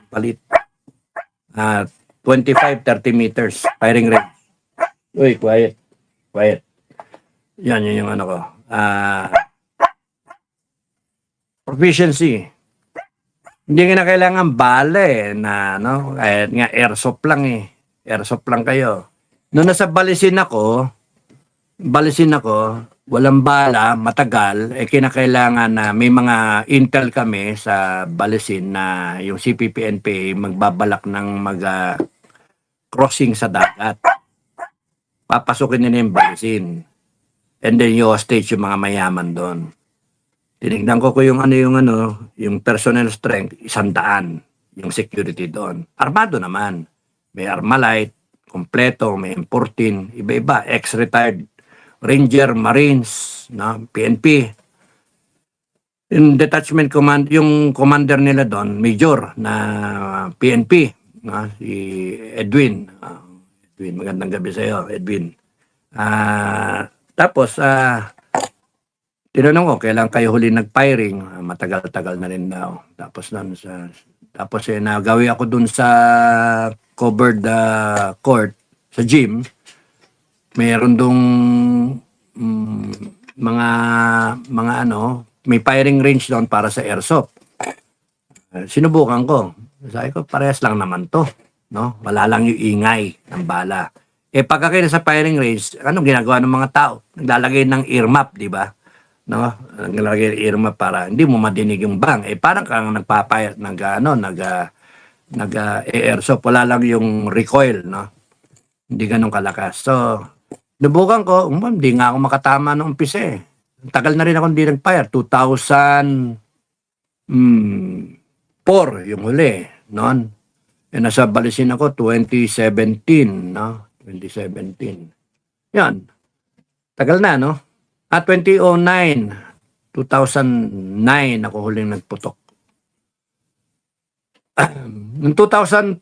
Palit. 25, 30 meters. Firing range. Uy, quiet. Yan yung ko. Proficiency. Hindi na kailangan bala na, kahit nga airsoft lang Airsoft lang kayo. Noong nasa Balisin ako, walang bala, matagal, kinakailangan na may mga intel kami sa Balisin na yung CPP-NPA magbabalak ng crossing sa dagat. Papasukin nila yung Balisin. And then yung hostage yung mga mayaman doon. Tinignan ko yung yung personnel strength, 100, yung security doon. Armado naman. May Armalite, kompleto, may M14, iba-iba, ex-retired Ranger, Marines, PNP. Yung detachment command, yung commander nila doon, major na PNP, si Edwin. Edwin, magandang gabi sa iyo, Edwin. Tapos, tinanong ko, kailan kayo huli nag-firing? Matagal-tagal na rin daw. Tapos nagawi ako dun sa covered court, sa gym. Meron dong may firing range doon para sa airsoft. Sinubukan ko. Sabi ko, parehas lang naman to. No? Wala lang yung ingay ng bala. Pagkakita sa firing range, anong ginagawa ng mga tao? Naglalagay ng earmuff, di ba? No? Naglalagay ng earmuff para hindi mo madinig yung bang. Parang kang nagpapayat, nag-airsoft. Wala lang yung recoil, no? Hindi ganun kalakas. So, nabukan ko, hindi nga ako makatama noong umpisa eh. Tagal na rin ako hindi nag-fire. 2004 yung huli. Noon. Nasa Balisin ako 2017. No? 2017. Yan. Tagal na, no? 2009 ako huling nagputok. Noong 2007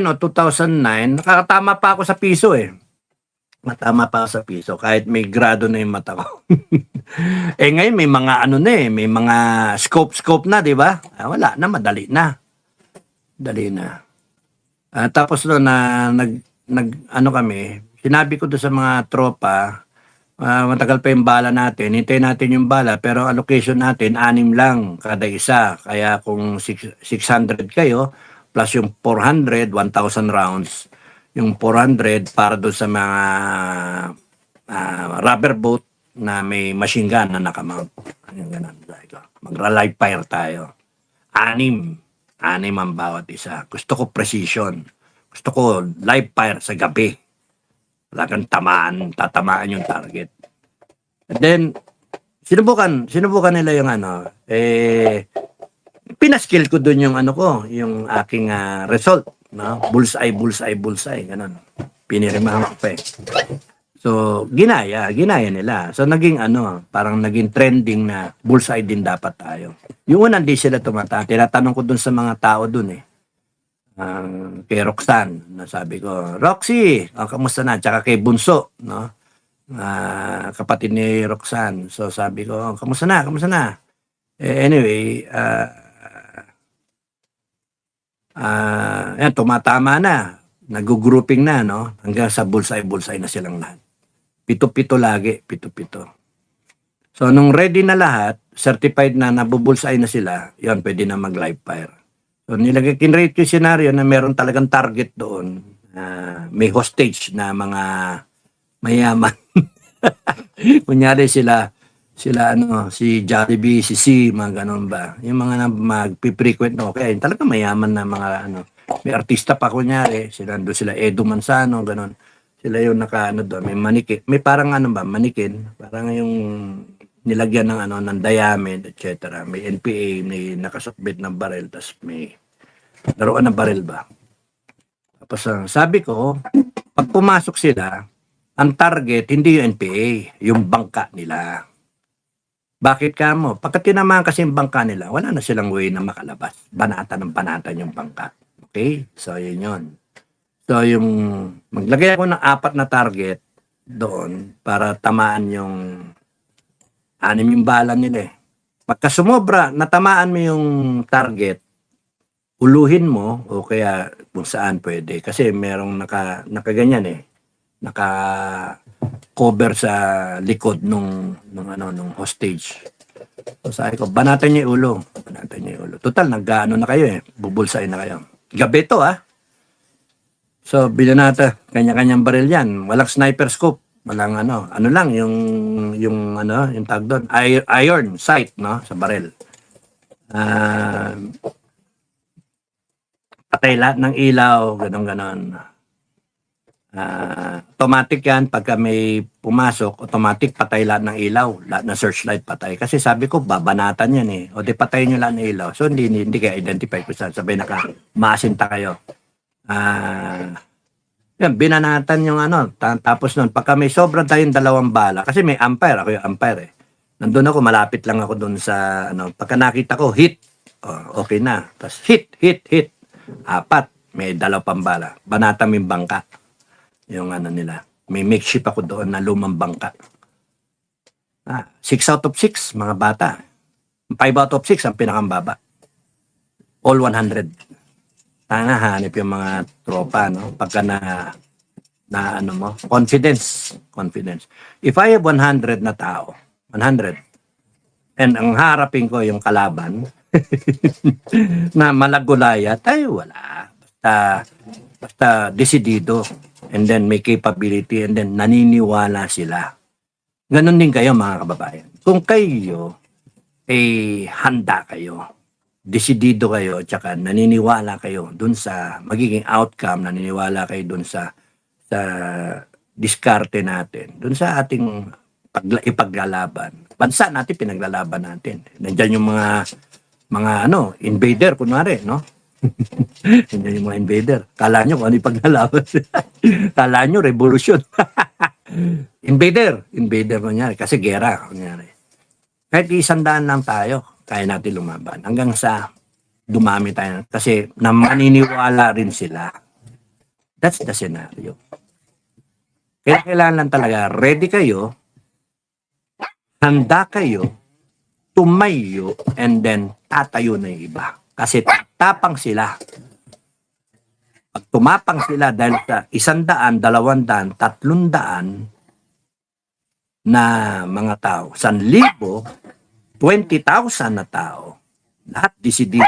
o 2009, nakatama pa ako sa piso eh. Matama pa ako sa piso kahit may grado na yung mata ko. Ngayon may mga may mga scope na, di ba? Wala na, madali na. Tapos doon kami, sinabi ko doon sa mga tropa, matagal pa yung bala natin, hintayin natin yung bala, pero allocation natin, 6 lang kada isa. Kaya kung 600 kayo, plus yung 400, 1,000 rounds, yung 400 para doon sa mga rubber boat na may machine gun na nakamount. Magra-live fire tayo. 6. Anim ang bawat isa. Gusto ko precision. Gusto ko live fire sa gabi. Talagang tatamaan yung target. And then, sinubukan nila yung pinaskill ko dun yung yung aking result, no? Bullseye, ganun. Pinirimahan ko pa eh. So, ginaya nila. So, naging parang naging trending na bullseye din dapat tayo. Yung unang di sila tinatanong ko dun sa mga tao dun eh. Kay Roxanne, sabi ko, Roxy, kamusta na? Tsaka kay Bunso, no? Kapatid ni Roxanne. So, sabi ko, kamusta na? Anyway, yan, tumatama na. Nag-grouping na, no? Hanggang sa bullseye na silang lahat. Pito-pito lagi, pito-pito. So, nung ready na lahat, certified na nabubulseye na sila, yun, pwede na mag-live fire. So, kinrate yung scenario na meron talagang target doon. May hostage na mga mayaman. Kunyari sila si Jollibee, si C, mga ganun ba. Yung mga magpi-frequent, okay, talaga mayaman na mga may artista pa kunyari, doon sila Edo Manzano, ganun. Sila yung doon, may manikin, may parang manikin, parang yung nilagyan ng diamond, etc. May NPA, may nakasukbit ng baril, tapos may laruan ng baril ba. Tapos sabi ko, pag pumasok sila, ang target, hindi yung NPA, yung bangka nila. Bakit ka mo? Pagka tinamaan kasi yung bangka nila, wala na silang way na makalabas. Banatan yung bangka. Okay? So, yun. So, yung maglagay ako ng 4 na target doon para tamaan yung 6 yung bala nila eh. Pagka sumobra, natamaan mo yung target, uluhin mo o kaya kung saan pwede. Kasi merong nakaganyan eh. Naka-cover sa likod nung hostage. So sabi ko, banatan niyo yung ulo. Total, nag-ano na kayo eh. Bubulsay na kayo. Gabi to So, binanata, kanya-kanyang baril yan. Walang sniper scope. Walang lang, yung tag doon. Iron sight, no? Sa baril. Patay lahat ng ilaw, ganon. Automatic yan, pagka may pumasok, automatic patay lahat ng ilaw, lahat ng searchlight patay. Kasi sabi ko, babanatan yan eh. O di patayin nyo lahat ng ilaw. So hindi kayo identify ko saan. Sabay maasinta kayo. Yan, binanatan yung tapos nun, pagka may sobra tayong 2 bala, kasi may umpire, ako yung umpire eh. Nandun ako, malapit lang ako dun sa, pagka nakita ko, hit, okay na. Tapos hit. 4, may 2 pang bala. Banatan yung bangka. Yung nila. May makeshift ako doon na lumang bangka. 6 out of 6, mga bata. 5 out of 6 ang pinakambaba. All 100. Hanip yung mga tropa, no? Pagka mo, confidence. If I have 100 na tao, 100, and ang harapin ko yung kalaban, na malagulaya, tayo wala. Basta desidido, and then may capability, and then naniniwala sila. Ganon din kayo, mga kababayan. Kung kayo handa kayo, desidido kayo, tsaka naniniwala kayo dun sa magiging outcome, naniniwala kayo dun sa diskarte natin, dun sa ating ipaglalaban. Bansa natin, pinaglalaban natin. Nandiyan yung mga invader, kunwari, no? Nandiyan yung mga invader. Kala nyo kung ano ipaglalaban. Kala nyo, revolution. Invader kunyari, kasi gera, kunyari. Kahit 100 lang tayo, kaya natin lumaban. Hanggang sa dumami tayo. Kasi maniniwala rin sila. That's the scenario. Kaya kailangan lang talaga, ready kayo, handa kayo, tumayo, and then tatayo na yung iba. Kasi tapang sila. Pag tumapang sila dahil sa 100, 200, 300 na mga tao, 1,000, 20,000 na tao, lahat desidido,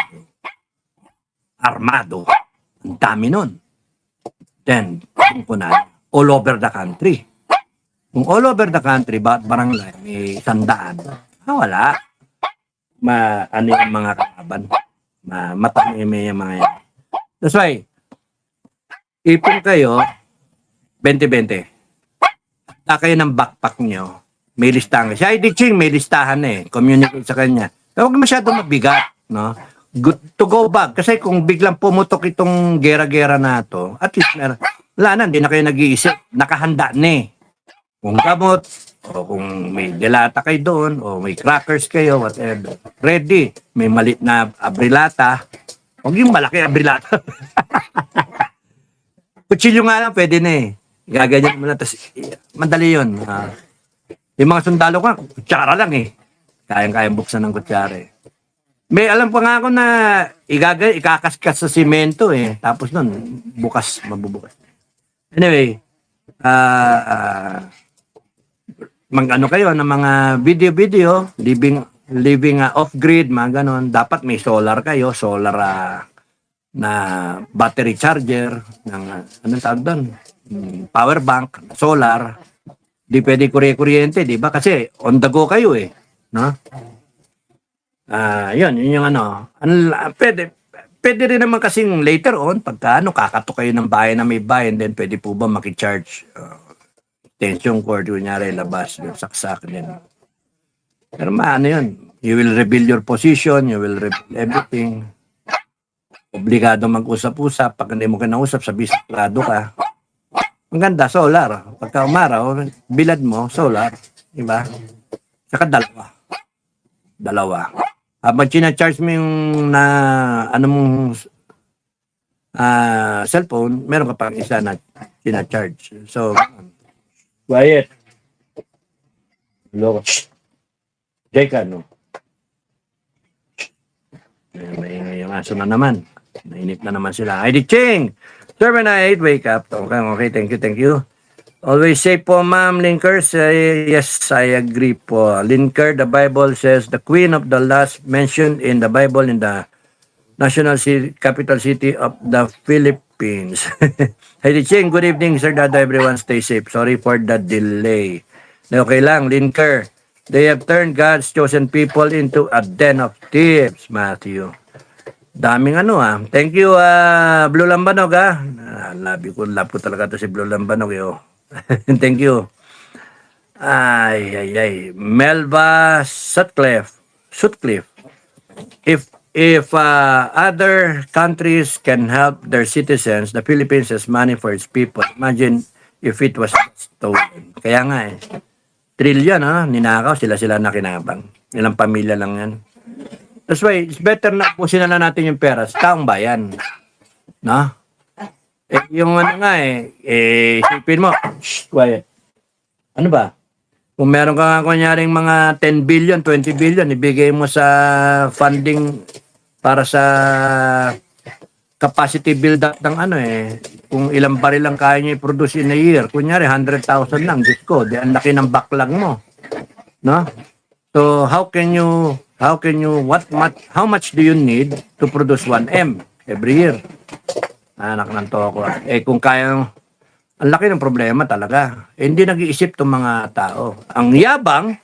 armado, ang dami nun. Then, all over the country. Kung all over the country, bawat barangay, may 100, wala. Ano yung mga kalaban? Matangime yung mga yan. That's why, ipon kayo, 20-20. Handa kayo ng backpack nyo. May listahan. Si ID Ching, may listahan eh. Communicate sa kanya. Pero huwag masyadong mabigat. No? Good to go back. Kasi kung biglang pumutok itong gera-gera na to, at least, wala na, hindi na kayo nag-iisip. Nakahanda na eh. Kung gamot, o kung may delata kayo doon, o may crackers kayo, whatever. Ready. May malit na abrilata. Huwag yung malaki abrilata. Kutsilyo nga lang, pwede na eh. Gaganyan mo na. Tas, madali yun. Yung mga sundalo ka, kutsara lang eh. Kayang-kayang buksan ng kutsara eh. May alam pa nga ako na ikakaskas sa simento eh. Tapos nun, bukas, mabubukas. Anyway, mag-ano kayo ng mga video, living off-grid, mga ganon. Dapat may solar kayo, solar na battery charger, ng, anong tawag doon? Power bank, solar. Di pwede kuryente, di ba? Kasi on the go kayo eh. No? Yun yung ano. Pwede rin naman kasing later on, pagka kakatok kayo ng bahay na may bahay, then pwede po ba makicharge tension cord, kunyari, labas, yung saksak din. Pero yun. You will reveal your position, you will reveal everything. Obligado mag-usap-usap. Pag hindi mo kinausap, sabi sarado ka. Ang ganda, solar. Pagka umaraw, bilad mo, solar. Diba? Saka dalawa. Habang charge mo yung cellphone, meron ka pang isa na charge. So, quiet. Loko. Jeka, no? May yung aso na naman. Nainip na naman sila. ID Ching! 798, wake up. Okay, thank you. Always say po, Ma'am Linkers. Yes, I agree po. Linker, the Bible says, the queen of the last mentioned in the Bible in the capital city of the Philippines. Hey, Ching, good evening, Sir Dada. Everyone stay safe. Sorry for the delay. Okay lang, Linker. They have turned God's chosen people into a den of thieves, Matthew. Daming Thank you, Blue Lambanog, love ko talaga to si Blue Lambanog, yo. Thank you. Ay. Melba Sutcliffe. If other countries can help their citizens, the Philippines has money for its people. Imagine if it was stolen. Kaya nga trillion, ninakaw, sila nakinabang. Ilang pamilya lang yan. That's why, it's better na pusin na lang natin yung pera sa taong bayan. No? Yung isipin mo, quiet. Ano ba? Kung meron ka kunyaring mga 10 billion, 20 billion, ibigay mo sa funding para sa capacity build-up ng kung ilang baril lang kaya nyo i-produce in a year. Kunyari, 100,000 lang, Diyos ko, di ang laki ng backlog mo. No? So, how much do you need to produce 1M every year? Anak ng toko. Kung kaya, ang laki ng problema talaga. Hindi nag-iisip itong mga tao. Ang yabang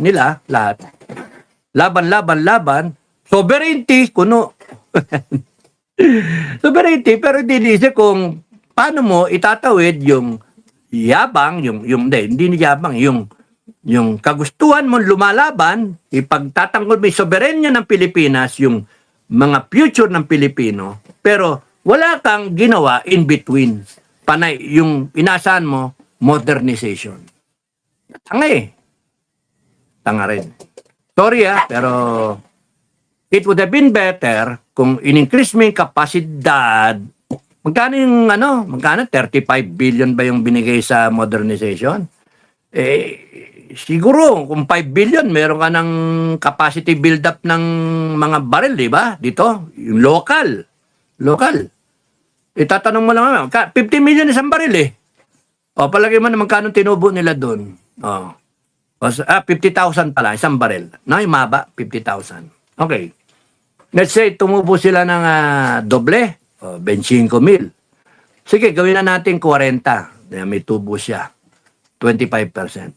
nila, lahat. Laban, sovereignty, kuno. Sovereignty, pero hindi niisip kung paano mo itatawid yung yabang, hindi yabang, yung kagustuhan mo lumalaban, ipagtatanggol mo yung soberenya ng Pilipinas, yung mga future ng Pilipino, pero wala kang ginawa in between. Panay, yung inasahan mo, modernization. Tanga rin. Sorry pero it would have been better kung in-increase mo yung kapasidad. Magkano 35 billion ba yung binigay sa modernization? Siguro, kung 5 billion, meron ka ng capacity build-up ng mga baril, di ba? Dito, yung local. Itatanong mo lang, 50 million isang baril palagay mo na magkano tinubo nila doon. 50,000 pala, isang baril. Yung maba, 50,000. Okay. Let's say, tumubo sila ng doble, 25,000. Sige, gawin na natin 40. May tubo siya. 25%.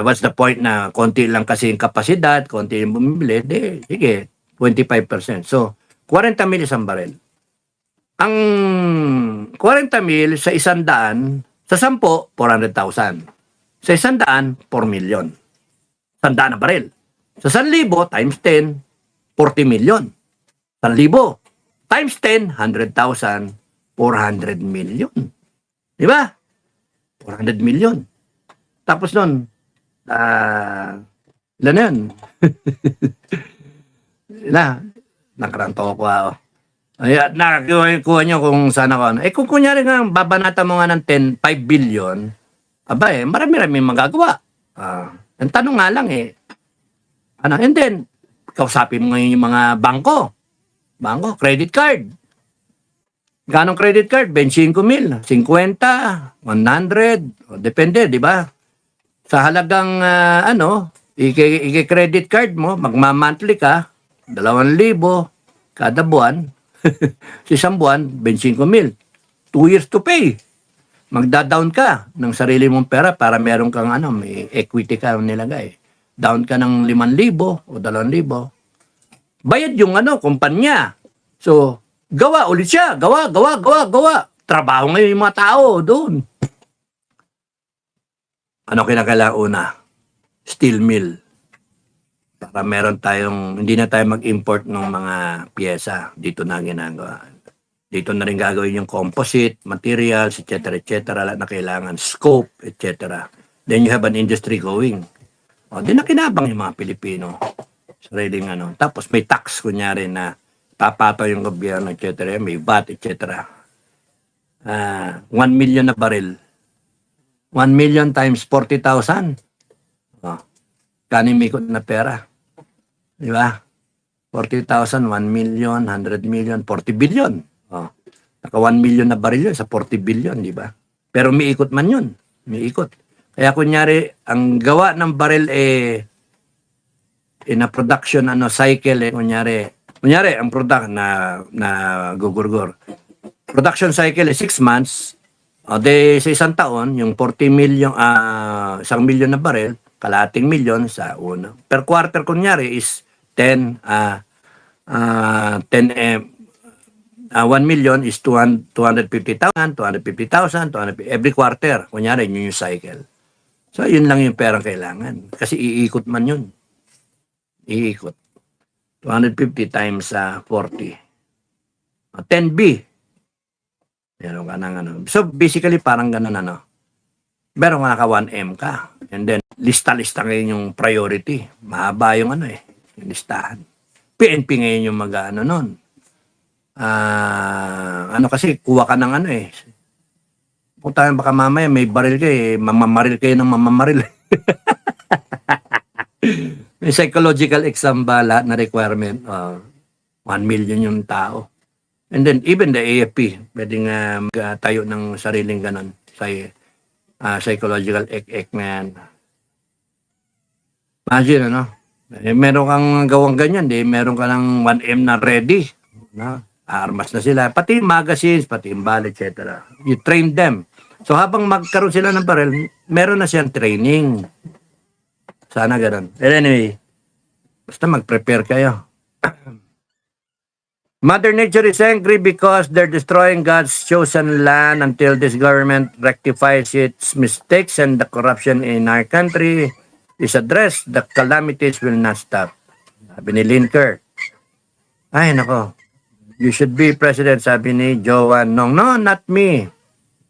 What's the point na konti lang kasi yung kapasidad, konti yung bumibili? Sige, 25%. So, 40 mil isang baril. Ang 40 mil sa 100, sa 10, 400,000. Sa 100, 4 million. 100 na baril. Sa 1,000 times 10, 40 million. 1,000 times 10, 100,000, 400 million. Di ba? 400 million. Tapos nun, ilan na yun? Nakaranto ko ako. Ay, nakakuha nyo kung saan ako. Eh kung kunyari nga, babanata mo nga ng 5 billion, aba marami-rami magagawa. Ang tanong nga lang and then, kausapin mo ngayon yung mga bangko, credit card. Ganong credit card? 25 mil, 50, 100, depende, di ba? Sa halagang, i-credit card mo, magma-monthly ka, 2,000 kada buwan, sa isang buwan, 25 mil. 2 years to pay. Magda-down ka ng sarili mong pera para meron kang may equity ka nilagay. Down ka ng 5,000 o 2,000. Bayad yung kumpanya. So, gawa ulit siya. Gawa. Trabaho ngayon yung mga tao doon. Ano kinakailangan una? Steel mill. Para meron tayong, hindi na tayo mag-import ng mga pyesa. Dito na ginagawa. Dito na rin gagawin yung composite, materials, etc. Lahat na kailangan, scope, etc. Then you have an industry going. Di na kinabang yung mga Pilipino. Sariling Tapos may tax, kunyari na papataw yung gobyerno, etc. May VAT, etc. 1 million na baril. 1 million times 40,000. Kanimikot na pera. Di ba? 40,000, 1 million, 100 million, 40 billion. Naka 1 million na baril yun sa 40 billion, di ba? Pero umiikot man yun. Umiikot. Kaya kunyari, ang gawa ng baril in a production cycle, kunyari, ang product na gugurgur. Production cycle 6 months. Sa isang taon, yung 40 million, 1 million na baril, kalating million sa una. Per quarter, kunyari, is 1 million is 250,000, 250,000, every quarter. Kunyari, yun yung cycle. So, yun lang yung perang kailangan. Kasi iikot man yun. Iikot. 250 times 40. 10B. Meron ka ng So, basically, parang ganun meron ka naka 1M ka. And then, lista-lista ngayon yung priority. Mahaba yung yung listahan. PNP ngayon yung nun. Kasi, kuha ka ng Punta baka mamaya may baril kayo, mamamaril kayo ng mamamaril. May psychological exam ba lahat na requirement? 1 million yung tao. And then, even the AFP, pwedeng tayo ng sariling ganon. Psychological ek na yan. Imagine, meron kang gawang ganyan, meron ka ng 1M na ready. Armas na sila. Pati yung magazines, pati yung bal, etc. You train them. So, habang magkaroon sila ng baril, meron na siyang training. Sana ganun. Anyway, basta mag-prepare kayo. Mother Nature is angry because they're destroying God's chosen land until this government rectifies its mistakes and the corruption in our country is addressed. The calamities will not stop. Sabi ni Linker. Ay, nako. You should be president, sabi ni Joanne Nong. No, not me.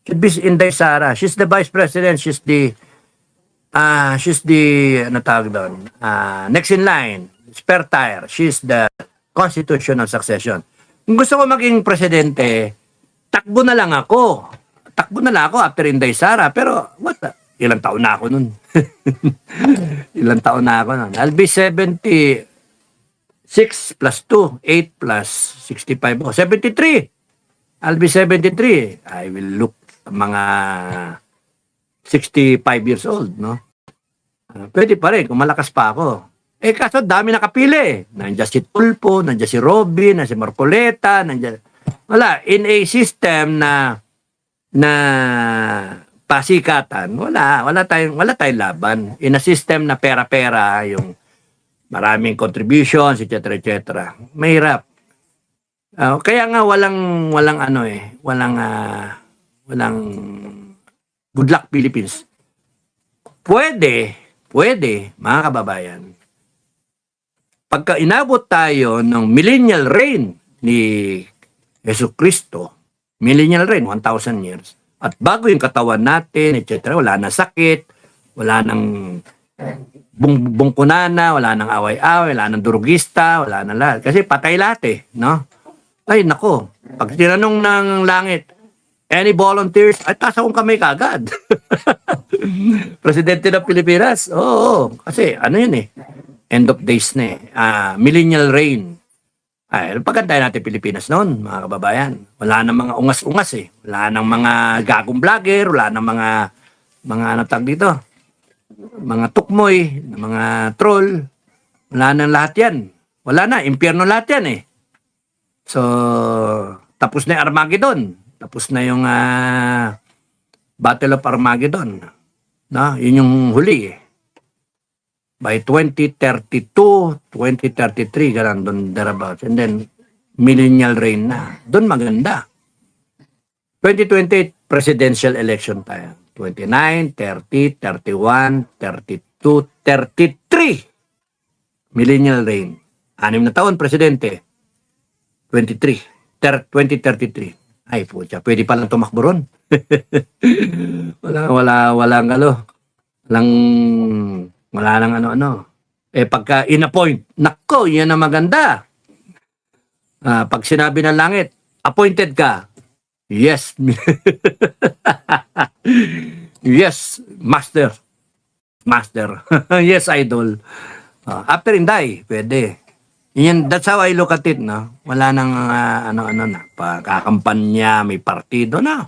Should be Inday Sara. She's the vice president. She's the ano tawag doon? Next in line. Spare tire. She's the constitutional succession. Kung gusto ko maging presidente, takbo na lang ako. Takbo na lang ako after Inday Sara. Pero, ilang taon na ako nun? Ilang taon na ako nun? I'll be 76 plus 2, 8 plus 65. 73. I'll be 73. I will look mga 65 years old, no? Pwede pa rin, kung malakas pa ako. Kaso dami nakapili. Nandiyan si Tulpo, nandiyan si Robin, nandiyan si Marcoleta, nandiyan. Wala, in a system na pasikatan, wala tayong laban. In a system na pera-pera, Maraming contributions, etc. Mahirap. Kaya nga walang ano walang good luck Philippines. Pwede, mga kababayan. Pagka inabot tayo ng millennial reign ni Jesucristo, millennial reign, 1,000 years, at bago yung katawan natin, etc., wala na sakit, wala nang bungkunana, wala nang away-away, wala nang durugista, wala nang lahat. Kasi patay lahat no? Ay, nako. Pag tinanong ng langit, any volunteers? Ay, taas akong kamay kagad. Presidente ng Pilipinas? Oo. Kasi, ano yun end of days na millennial reign. Ay, pagkantayin natin Pilipinas noon, mga kababayan. Wala nang mga ungas-ungas Wala nang mga gagong vlogger, wala nang mga ano tawag dito, mga tukmoy, mga troll. Wala nang lahat yan. Wala na, impyerno lahat yan So, tapos na yung Armageddon. Tapos na yung Battle of Armageddon. No? Yun yung huli By 2032, 2033, ganun doon thereabouts. And then, millennial reign na. Doon maganda. 2028, presidential election tayo. 29, 30, 31, 32, 33. Millennial reign. 6 na taon, presidente. 2033. Ay, pucha, pwede palang tumakbo ron. Wala nang ano-ano. Pagka in-appoint, nako, yan ang maganda. Pag sinabi ng langit, appointed ka. Yes. Yes, master. Yes, idol. After Inday, pwede. That's how I look at it, no? Wala nang ano-ano na. Pagkakampanya, may partido na.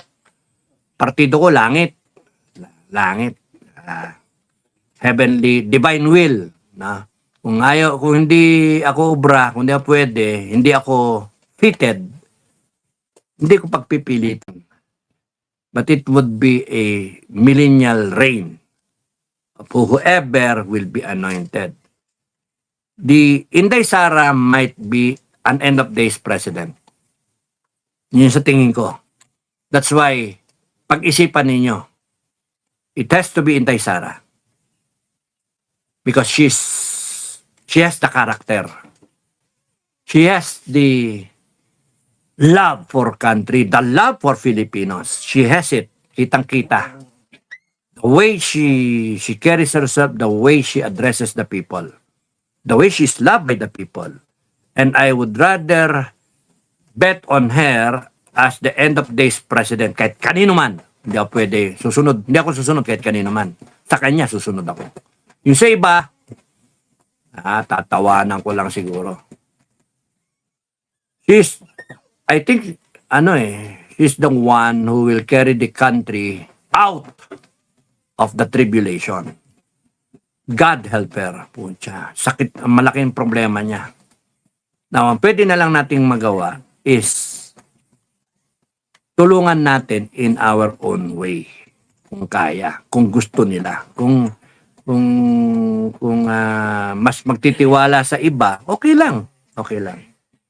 Partido ko, langit. Langit. Heavenly, divine will. Na? Kung hindi ako obra, kung hindi ako pwede, hindi ako fitted, hindi ko pagpipilitan. But it would be a millennial reign for whoever will be anointed. The Inday Sara might be an end of days president. Yun sa tingin ko. That's why, pag-isipan ninyo, it has to be Inday Sara. Because she has the character. She has the love for country, the love for Filipinos. She has it. Kitang-kita. The way she carries herself, the way she addresses the people, the way she's loved by the people. And I would rather bet on her as the end of days president. Kahit kanino man, hindi ako pwede susunod. Hindi ako susunod kahit kanino man. Sa kanya susunod ako. Yung sa iba, tatawanan ko lang siguro. I think, she's the one who will carry the country out of the tribulation. God help her. Pucha. Sakit, malaking problema niya. Now, ang pwede na lang nating magawa is tulungan natin in our own way. Kung kaya, kung gusto nila, kung mas magtitiwala sa iba, okay lang.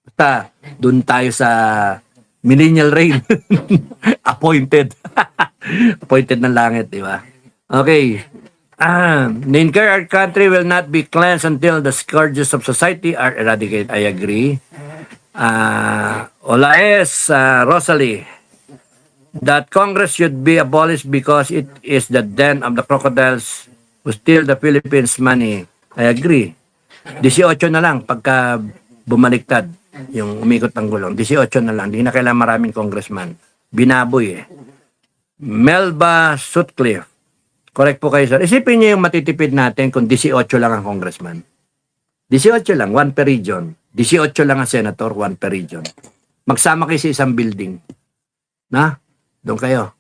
Basta, dun tayo sa millennial reign. Appointed. Appointed ng langit, di ba? Okay. The entire country will not be cleansed until the scourges of society are eradicated. I agree. Olaes Rosalie, that Congress should be abolished because it is the den of the crocodiles who steal the Philippines money. I agree. 18 na lang pagka bumaliktad yung umikot ng gulong. 18 na lang. Hindi na kailangan maraming congressman. Binaboy Melba Sutcliffe. Correct po kayo, sir. Isipin niyo yung matitipid natin kung 18 lang ang congressman. 18 lang, 1 per region. 18 lang ang senator, 1 per region. Magsama kayo sa isang building. Na? Doon kayo.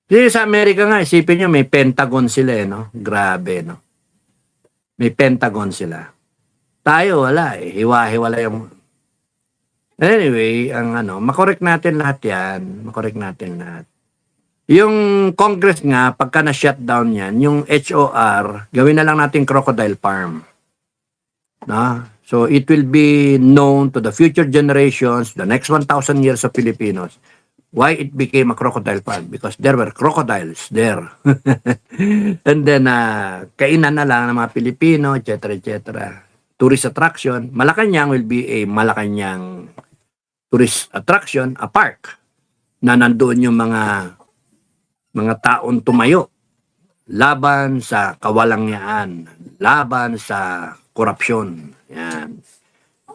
Kasi sa Amerika nga, isipin nyo, may Pentagon sila no? Grabe, no? May Pentagon sila. Tayo, wala Hiwa-hiwala yung... Anyway, makorek natin lahat yan. Makorek natin lahat. Yung Congress nga, pagka na-shutdown yan, yung HOR, gawin na lang natin crocodile farm. Na? So it will be known to the future generations, the next 1,000 years of Filipinos, why it became a crocodile farm. Because there were crocodiles there. And then, kainan na lang ng mga Pilipino, etc. etc. Tourist attraction. Malacanang will be a Malacanang tourist attraction, a park, na nandoon yung mga taon tumayo laban sa kawalangyaan, laban sa korupsyon. Yan.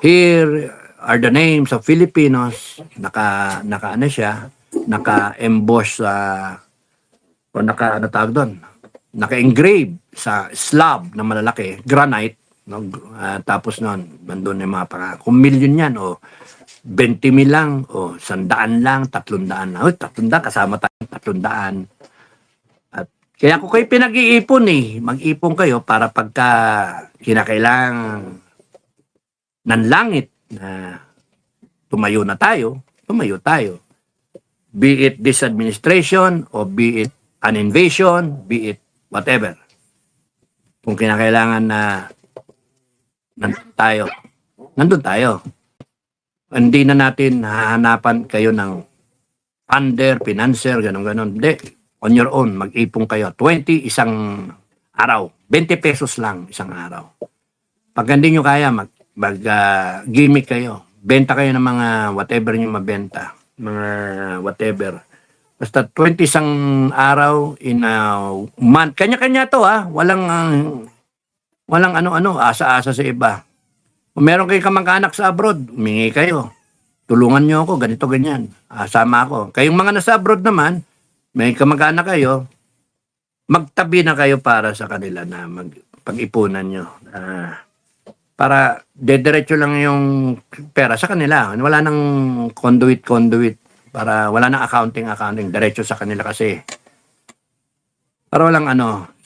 Here are the names of Filipinos, naka-ano siya, naka-emboss sa o ano tawag doon, naka-engrave sa slab na malalaki, granite, no? Tapos noon, nandun yung mga kung milyon yan, o 20,000 lang, o 100 lang, 300 lang. 300, kasama tayo, 300. At kaya ko kayo pinag-iipon mag-ipon kayo para pagka kinakailangan ng langit na tumayo tayo. Be it this administration o be it an invasion, be it whatever. Kung kinakailangan na nandun tayo. Hindi na natin hahanapan kayo ng funder, financer, ganon. Hindi. On your own, mag-ipon kayo. 20 isang araw. 20 pesos lang isang araw. Pag hindi nyo kaya, gimmick kayo. Benta kayo ng mga whatever nyo mabenta. Mga whatever. Basta 20 isang araw in a month. Kanya-kanya to Walang ano-ano, asa-asa sa iba. Kung meron kayo kamag-anak sa abroad, humingi kayo. Tulungan nyo ako, ganito, ganyan. Sama ako. Kayong mga nasa abroad naman, may kamag-anak kayo, magtabi na kayo para sa kanila na pag-ipunan nyo. Para dediretso lang yung pera sa kanila. Wala nang conduit. Para wala nang accounting. Diretso sa kanila kasi. Para walang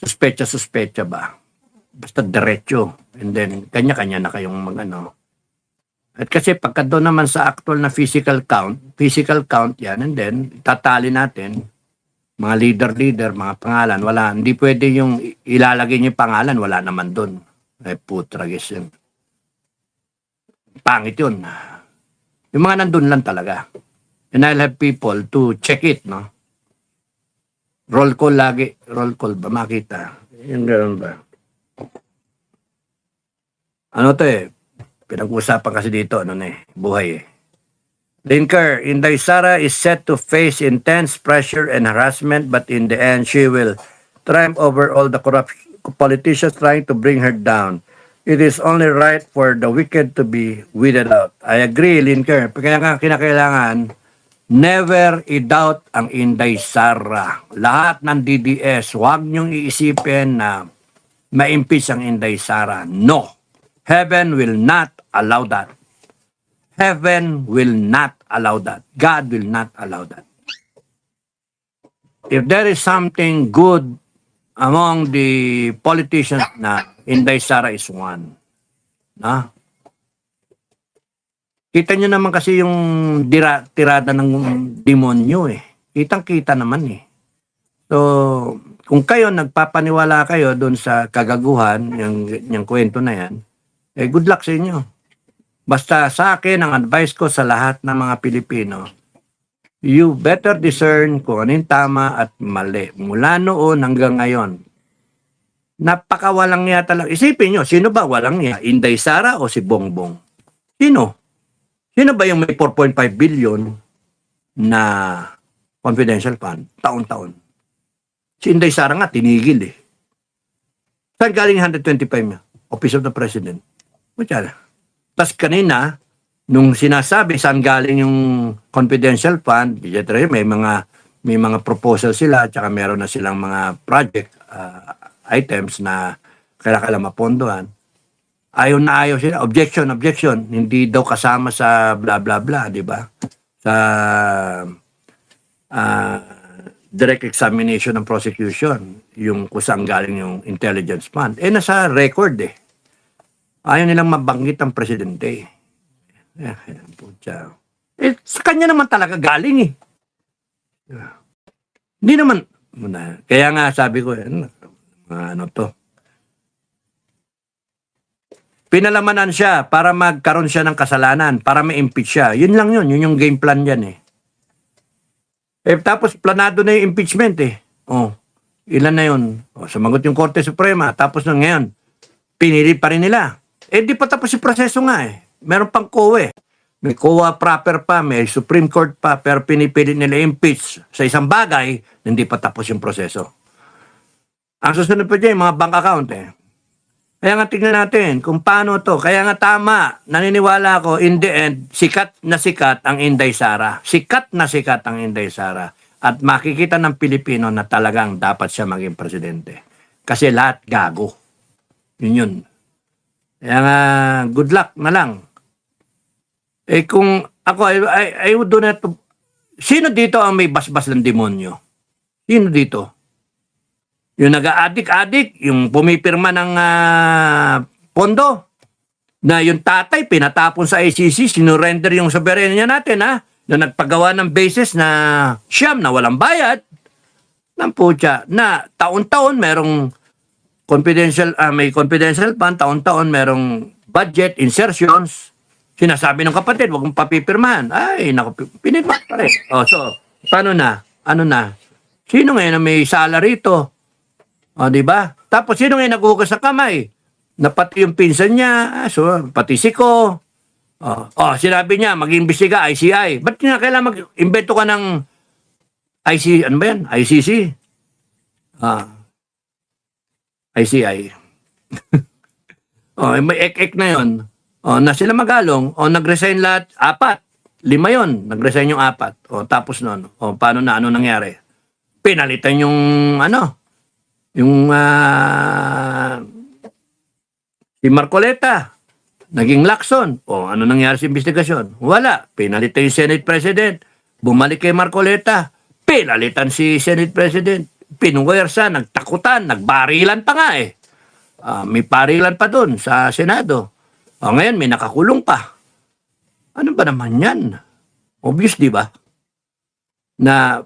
suspecha ba. Basta diretso. And then, kanya-kanya na kayong At kasi pagka doon naman sa actual na physical count yan, and then, tatali natin, mga leader, mga pangalan, hindi pwede yung ilalagay niyo yung pangalan, wala naman doon. Putragis yun. Pangit yun. Yung mga nandun lang talaga. And I'll have people to check it, no? Roll call ba? Makita. Yung gano'n ba? Pinag-uusapan kasi dito, buhay Linker, Inday Sara is set to face intense pressure and harassment, but in the end, she will triumph over all the corrupt politicians trying to bring her down. It is only right for the wicked to be weeded out. I agree, Linker. Kaya nga kinakailangan, never i-doubt ang Inday Sara. Lahat ng DDS, huwag niyong iisipin na ma-impeach ang Inday Sara. No. Heaven will not allow that. Heaven will not allow that. God will not allow that. If there is something good among the politicians na Inday Sara is one. Kita nyo naman kasi yung tirada ng demonyo Kitang-kita naman So, kung kayo nagpapaniwala kayo doon sa kagaguhan, yung kwento na yan, good luck sa inyo. Basta sa akin, ang advice ko sa lahat ng mga Pilipino, you better discern kung ano yung tama at mali. Mula noon hanggang ngayon, napakawalang niya talaga. Isipin nyo, sino ba walang niya? Inday Sara o si Bongbong? Sino? Sino ba yung may 4.5 billion na confidential fund? Taon-taon. Si Inday Sara nga, tinigil Saan galing 125 niya? Office of the President. Tapos kanina, nung sinasabi saan galing yung confidential fund, may mga proposal sila, tsaka meron na silang mga project items na kailangan mapondohan. Ayaw na ayaw sila. Objection. Hindi daw kasama sa bla bla bla, di ba? Sa direct examination ng prosecution, yung kung saan galing yung intelligence fund. Nasa record Ayaw nilang mabanggit ang presidente. Sa kanya naman talaga galing Hindi naman, kaya nga sabi ko, ano to, pinalamanan siya para magkaroon siya ng kasalanan, para ma-impeach siya. Yun lang yun yung game plan yan eh. Tapos planado na yung impeachment eh. Oh, ilan na yun? Oh, sumagot yung Korte Suprema, tapos na ngayon, pinili pa rin nila. Di pa tapos yung proseso nga eh. Meron pang COA eh. May COA proper pa, may Supreme Court pa, pero pinipilit nila impeach sa isang bagay, hindi pa tapos yung proseso. Ang susunod pa dyan, yung mga bank account eh. Kaya nga tingnan natin kung paano to. Kaya nga tama, naniniwala ako, in the end, sikat na sikat ang Inday Sara. Sikat na sikat ang Inday Sara. At makikita ng Pilipino na talagang dapat siya maging presidente. Kasi lahat gago. Yun. Kaya nga, good luck na lang. Kung ako, I would do not... Sino dito ang may basbas ng demonyo? Sino dito? Yung nag-adik-adik, yung pumipirma ng pondo, na yung tatay pinatapon sa ICC, sinurrender yung soberenya natin, na nagpagawa ng basis na siyam na walang bayad, ng putya, na taon-taon merong confidential, may confidential fund, taon-taon merong budget, insertions, sinasabi ng kapatid, wag mong papipirmahan. Ay, naku, pinirma pa rin. So, paano na? Ano na? Sino ngayon na may salary ito? Di ba? Tapos sino ngayon naghugas sa kamay? Na pati yung pinsan niya, pati si Ko. Sinabi niya, mag-imbestiga, ICI. Ba't niya kailangan mag-invento ka ng ano ba yan? ICC? ICI. May ek-ek na yun. Na sila magalong, nag-resign lahat, 4. 5 yun, nag-resign yung 4. Tapos nun, paano na, ano nangyari? Pinalitan yung, si Marcoleta, naging Lacson. Ano nangyari sa investigasyon? Wala. Pinalitan yung Senate President. Bumalik kay Marcoleta. Pinalitan si Senate President. Pinuwersa, nagtakutan, nagbarilan pa nga eh. May parilan pa dun sa Senado. Ngayon, may nakakulong pa. Ano ba naman yan? Obvious, di ba? Na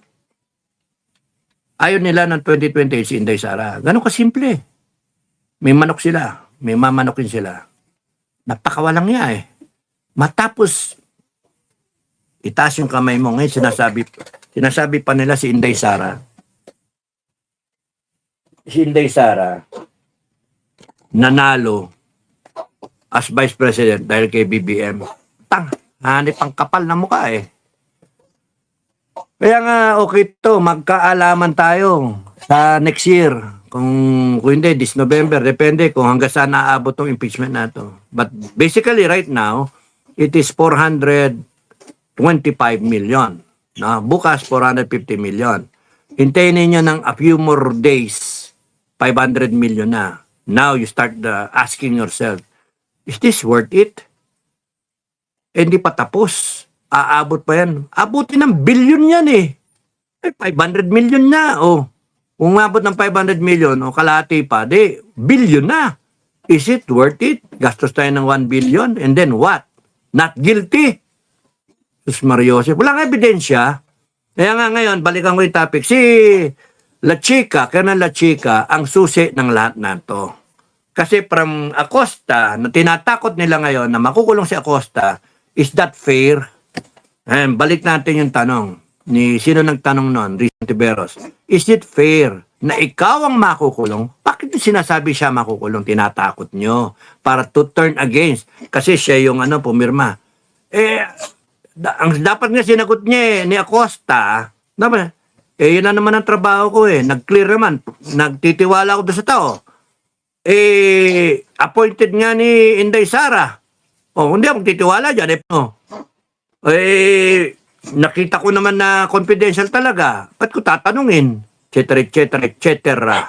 ayaw nila ng 2028 si Inday Sara. Ganun kasimple. May manok sila. May mamanokin sila. Napakawalang niya eh. Matapos itaas yung kamay mo ngayon, sinasabi pa nila si Inday Sara. Si Inday Sara nanalo as Vice President dahil kay BBM. Hanip ang kapal na mukha eh. Kaya nga, okay to, magkaalaman tayo sa next year. Kung hindi, this November, depende kung hanggang saan naaabot tong impeachment na to. But basically, right now, it is 425 million. Bukas, 450 million. Hintayin ninyo ng a few more days, 500 million na. Now, you start asking yourself, is this worth it? Hindi pa tapos. Aabot pa yan. Abutin ng billion yan eh. 500 million na. Kung abot ng 500 million o kalahati pa, billion na. Is it worth it? Gastos tayo ng 1 billion and then what? Not guilty. Sus Mariosep. Walang ebidensya. Kaya nga ngayon, balikan ko yung topic. Si La Chica, Colonel La Chica, ang susi ng lahat na to. Kasi from Acosta, na tinatakot nila ngayon na makukulong si Acosta, is that fair? Balik natin yung tanong. Sino nagtanong noon? Rizal Tiberos. Is it fair na ikaw ang makukulong? Bakit sinasabi siya makukulong? Tinatakot nyo para to turn against. Kasi siya yung pumirma. Ang dapat nga sinagot niya ni Acosta, yun na naman ang trabaho ko eh. Nag-clear naman. Nagtitiwala ako doon sa tao. Appointed nga ni Inday Sara. Hindi ako titiwala dyan. Nakita ko naman na confidential talaga. Ba't ko tatanungin? Et cetera.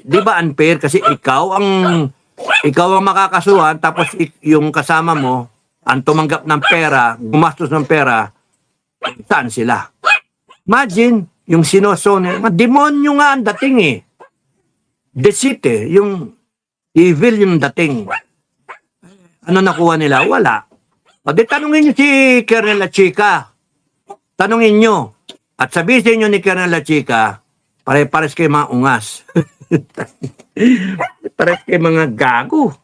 Di ba unfair? Kasi ikaw ang makakasuhan, tapos yung kasama mo, ang tumanggap ng pera, gumastos ng pera, saan sila? Imagine, yung sinosone, demonyo nga ang dating eh. Deceit eh, yung evil yung dating. Ano nakuha nila? Wala. Tanungin nyo si Colonel La Chica. Tanungin nyo. At sabihin sa inyo ni Colonel La Chica, pare-pares kayo mga ungas. Pares kayo mga gago.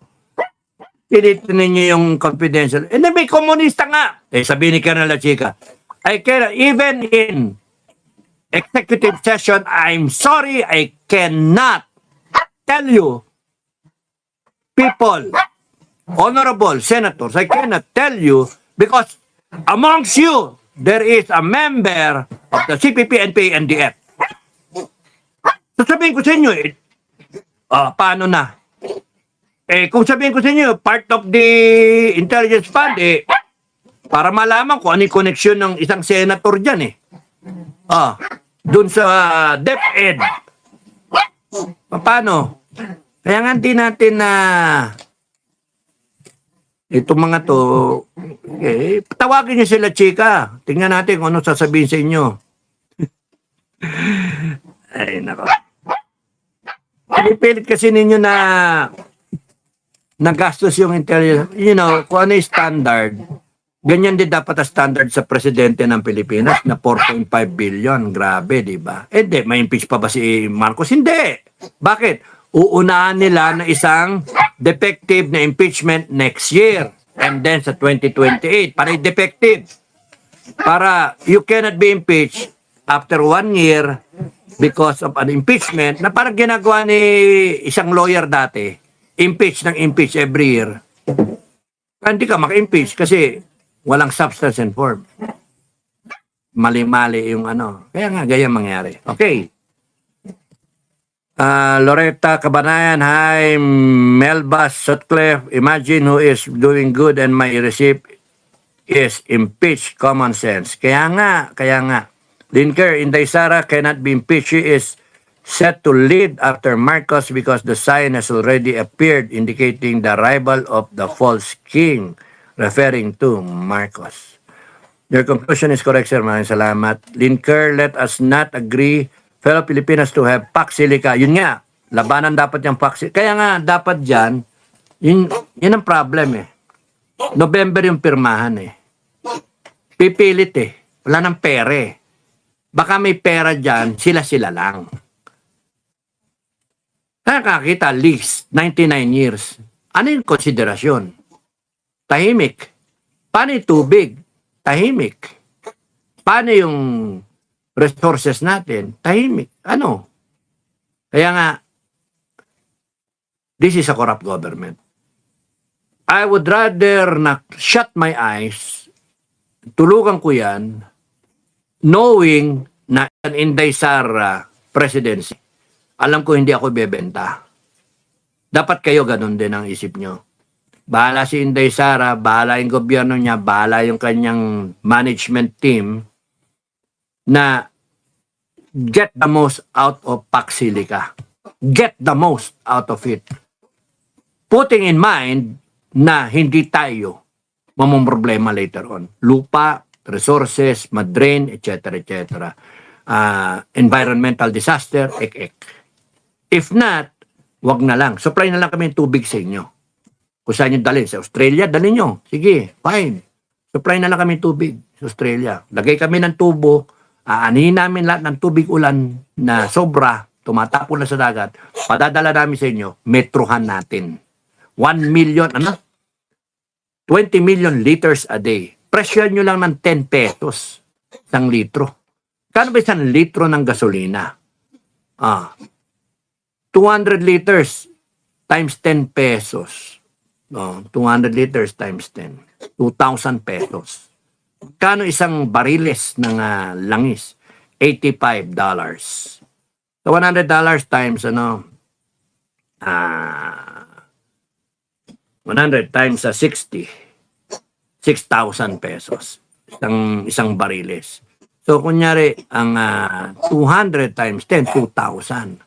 Tinitinan niyo yung confidential. Eh, may komunista nga. Eh, sabihin ni Colonel La Chica, I cannot, even in executive session, I'm sorry, I cannot tell you, people, honorable senators, I cannot tell you because amongst you, there is a member of the CPP-NPA NDF. Sasabihin ko sa inyo, paano na? Kung sabihin ko sa inyo, part of the intelligence fund, para malaman ko ano yung connection ng isang senator dyan, dun sa DepEd. Paano? Kaya nga di natin na itong mga to, tawagin niyo sila, chika. Tingnan natin kung ano sasabihin sa inyo. Ay, nako. Pinipilit kasi ninyo na nagastos yung intelligence. You know, kung ano yung standard, ganyan din dapat ang standard sa presidente ng Pilipinas na 4.5 billion. Grabe, di ba? Hindi, may impeach pa ba si Marcos? Hindi. Bakit? Uunahan nila na isang defective na impeachment next year and then sa 2028 para defective. Para you cannot be impeached after 1 year because of an impeachment na parang ginagawa ni isang lawyer dati, impeach every year. Hindi ka maka-impeach kasi walang substance and form. Mali-mali yung ano. Kaya nga, ganyan mangyari. Okay. Loretta Cabanayan, hi. Melbas Sutcliffe, imagine who is doing good and my receipt is impeached. Common sense. Kaya nga. Linker, Inday Sara cannot be impeached. She is set to lead after Marcos because the sign has already appeared indicating the arrival of the false king, referring to Marcos. Your conclusion is correct, sir. Maraming salamat. Linker, let us not agree fellow Filipinos to have Pax Silica. Yun nga, labanan dapat yung Pax Silica. Kaya nga, dapat dyan, yun ang problem November yung pirmahan Pipilit Wala nang pere. Baka may pera dyan, sila-sila lang. Nakakita, least 99 years. Ano yung konsiderasyon? Tahimik. Paano yung tubig? Tahimik. Paano yung resources natin? Tahimik. Ano? Kaya nga, this is a corrupt government. I would rather na shut my eyes, tulugan ko yan, knowing na an Inday Sara presidency. Alam ko hindi ako bebenta. Dapat kayo ganun din ang isip nyo. Bahala si Inday Sara, bahala yung gobyerno niya, bahala yung kanyang management team na get the most out of Pax Silica. Get the most out of it. Putting in mind na hindi tayo mamumroblema later on. Lupa, resources, madrain, etc. etc. Environmental disaster, ek. If not, wag na lang. Supply na lang kami ng tubig sa inyo. Kung saan nyo dalhin. Sa Australia, dalhin nyo. Sige, fine. Supply na lang kami ng tubig sa Australia. Lagay kami ng tubo. Aanihin namin lahat ng tubig ulan na sobra. Tumatapon na sa dagat. Padadala namin sa inyo. Metrohan natin. 1 million, 20 million liters a day. Presyo nyo lang ng 10 pesos. 1 litro. Kano ba 1 litro ng gasolina? 200 liters times 10 pesos. 200 liters times 10. 2,000 pesos. Kano isang bariles ng langis? $85. So $100 times 100 times 60. 6,000 pesos. Isang bariles. So kunyari ang 200 times 10, 2,000.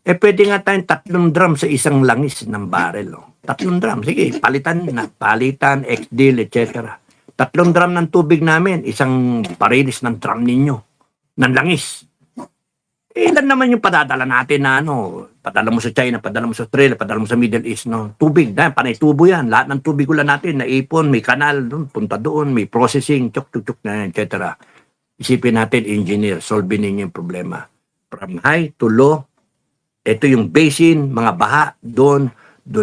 Pwede nga tayong 3 drum sa isang langis ng barrel. 3 drum. Sige, palitan, ex-deal, etc. 3 drum ng tubig namin, isang barilis ng drum ninyo, ng langis. Ilan naman yung padadala natin na padala mo sa China, padala mo sa Australia, padala mo sa Middle East, tubig. Panay tubo yan. Lahat ng tubig ulan natin, naipon, may kanal, punta doon, may processing, chuk na, etc. Isipin natin, engineer, solve ninyo yung problema. From high to low, ito yung basin, mga baha, doon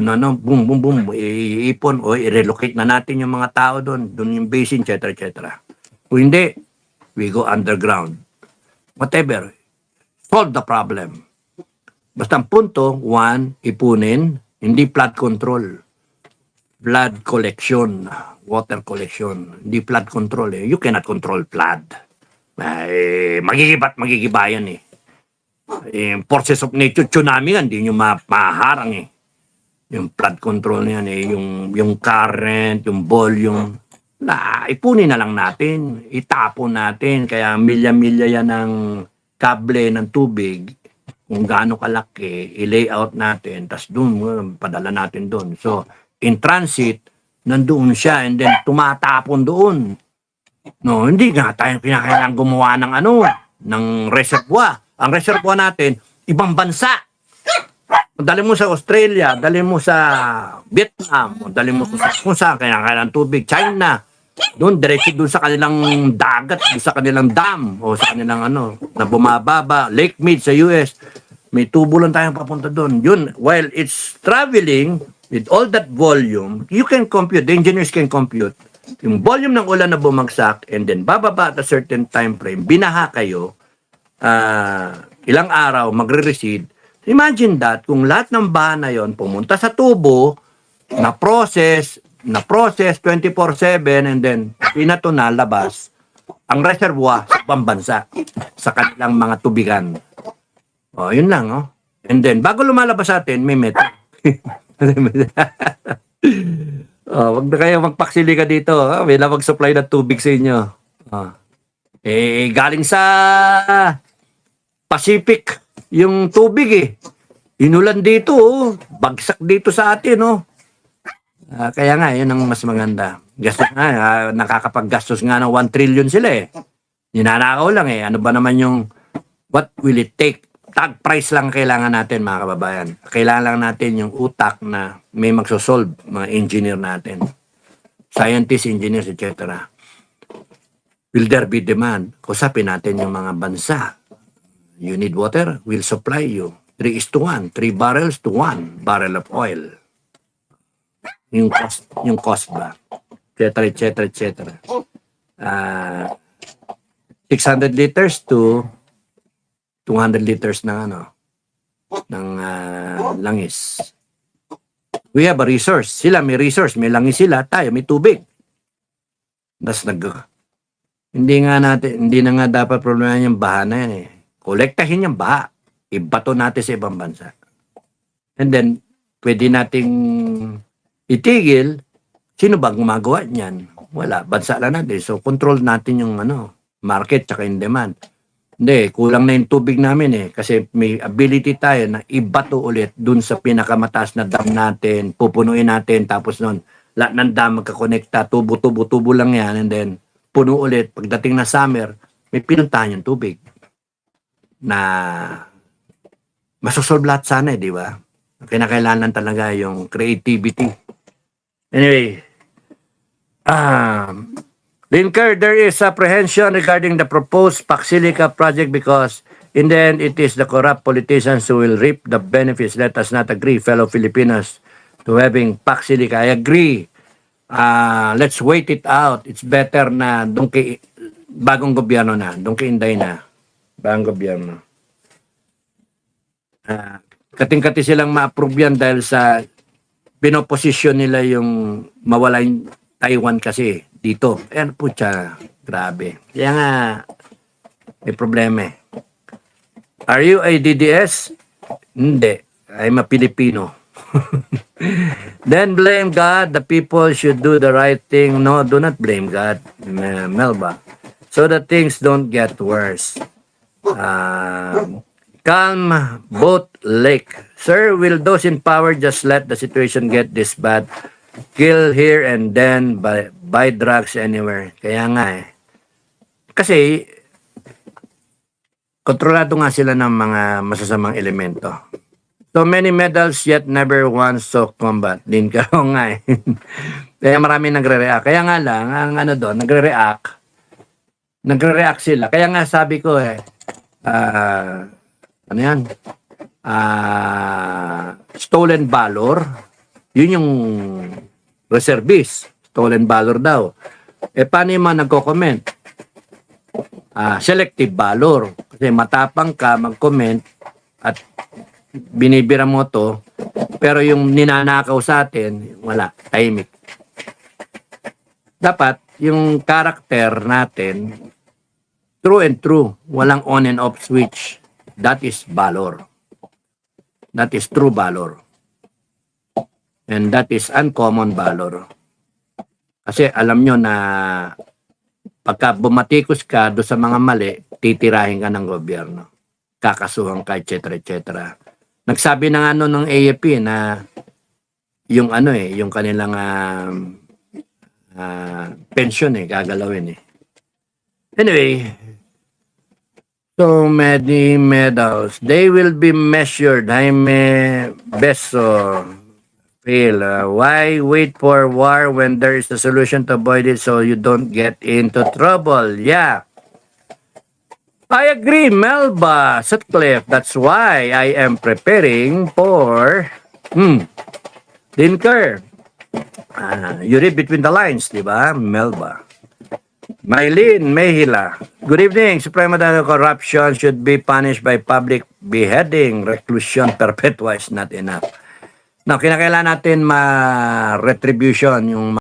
ano, boom, boom, boom, iipon o i-relocate na natin yung mga tao doon yung basin, etc., etc. Kung hindi, we go underground. Whatever, solve the problem. Basta ang punto, one, ipunin, hindi flood control. Flood collection, water collection, hindi flood control eh. You cannot control flood. Magigiba yan eh. Forces of nature, tsunami yan, hindi nyo maharang eh. Yung flood control na yan eh, yung current, yung volume, ipunin na lang natin, itapon natin, kaya milya-milya yan ng kable ng tubig, kung gaano kalaki, i-layout natin, tas doon, padala natin doon. So, in transit, nandoon siya, and then tumatapon doon. No, hindi nga tayo kinakailangan gumawa ng ng reservoir. Ang reservoir natin, ibang bansa. Dali mo sa Australia, dali mo sa Vietnam, dali mo kung saan kailangan tubig, China. Doon, diretso doon sa kanilang dagat, doon sa kanilang dam, o sa kanilang na bumababa, Lake Mead sa US. May tubo lang tayong papunta doon. Yun, while it's traveling with all that volume, you can compute, the engineers can compute, yung volume ng ulan na bumagsak, and then bababa at a certain time frame, binaha kayo, ilang araw, magre-recede. Imagine that, kung lahat ng baha na yon pumunta sa tubo, na-process 24/7, and then pinato na labas ang reservoir sa pambansa, sa kanilang mga tubigan. O, yun lang, oh. And then, bago lumalabas sa atin, may metro. Wag na kayo magpaksili ka dito. May lamang supply na tubig sa inyo. Galing sa Pacific yung tubig eh. Inulan dito, bagsak dito sa atin. Kaya nga, yun ang mas maganda. Gastos nga, nakakapaggastos nga ng 1 trillion sila eh. Ninanakaw lang eh. Ano ba naman yung what will it take? Tag price lang kailangan natin, mga kababayan. Kailangan lang natin yung utak na may magsosolve, mga engineer natin. Scientists, engineers, etc. Will there be demand? Kusapin natin yung mga bansa. You need water? We'll supply you. 3:1. 3 barrels to 1 barrel of oil. Yung cost ba? Etc., etc., etc. 600 liters to 200 liters ng langis. We have a resource. Sila may resource, may langis sila, tayo may tubig. Hindi na nga dapat problema yung baha na yan eh. Kolektahin yung baha. Ibato natin sa ibang bansa. And then, pwede nating itigil. Sino ba gumagawa niyan? Wala. Bansa lang natin. So, control natin yung market tsaka yung demand. Hindi, kulang na yung tubig namin eh. Kasi may ability tayo na ibato ulit dun sa pinakamataas na dam natin, pupunuin natin, tapos nun, lahat ng dam magkakonekta, tubo lang yan, and then, puno ulit. Pagdating na summer, may pinuntahan yung tubig. Na, masosolve lahat sana eh, di ba? Kinakailangan talaga yung creativity. Anyway, Linker, there is apprehension regarding the proposed Paxilica project because in the end, it is the corrupt politicians who will reap the benefits. Let us not agree, fellow Filipinos, to having Paxilica. I agree. Let's wait it out. It's better na bagong gobyerno na, Inday na, bagong gobyerno. Kating-kati silang ma-approve yan dahil sa pinoposisyon nila yung mawala yung Taiwan kasi dito. Ayan po siya. Grabe. Kaya nga, may problema eh. Are you a DDS? Hindi. I'm a Filipino. Then blame God. The people should do the right thing. No, do not blame God, Melba. So that things don't get worse. Calm boat lake. Sir, will those in power just let the situation get this bad? Kill here and then buy drugs anywhere. Kaya nga eh. Kasi, kontrolado nga sila ng mga masasamang elemento. So many medals yet never once to combat. Din ka nga eh. Kaya marami nagre-react. Kaya nga lang, ang nagre-react nagre-react sila. Kaya nga sabi ko ano yan? Stolen valor. Yun yung reservist. Stolen valor daw. Paano yung mga nagko-comment? Selective valor. Kasi matapang ka mag-comment at binibira mo to, pero yung ninanakaw sa atin, wala, tahimik. Dapat, yung character natin, true and true, walang on and off switch. That is valor. That is true valor. And that is uncommon valor. Kasi alam nyo na pagka bumatikos ka do sa mga mali, titirahin ka ng gobyerno. Kakasuhan ka, etc. Nagsabi na nga ng AFP na yung yung kanilang pension gagalawin Anyway, so many medals. They will be measured. Jaime Beso. Phil, why wait for war when there is a solution to avoid it so you don't get into trouble? Yeah. I agree, Melba Sutcliffe. That's why I am preparing for Dinker. You read between the lines, di ba, Melba? Mylene Mehila. Good evening. Suprema Court corruption should be punished by public beheading. Reclusion perpetua is not enough. Now, kinakailangan natin ma-retribution yung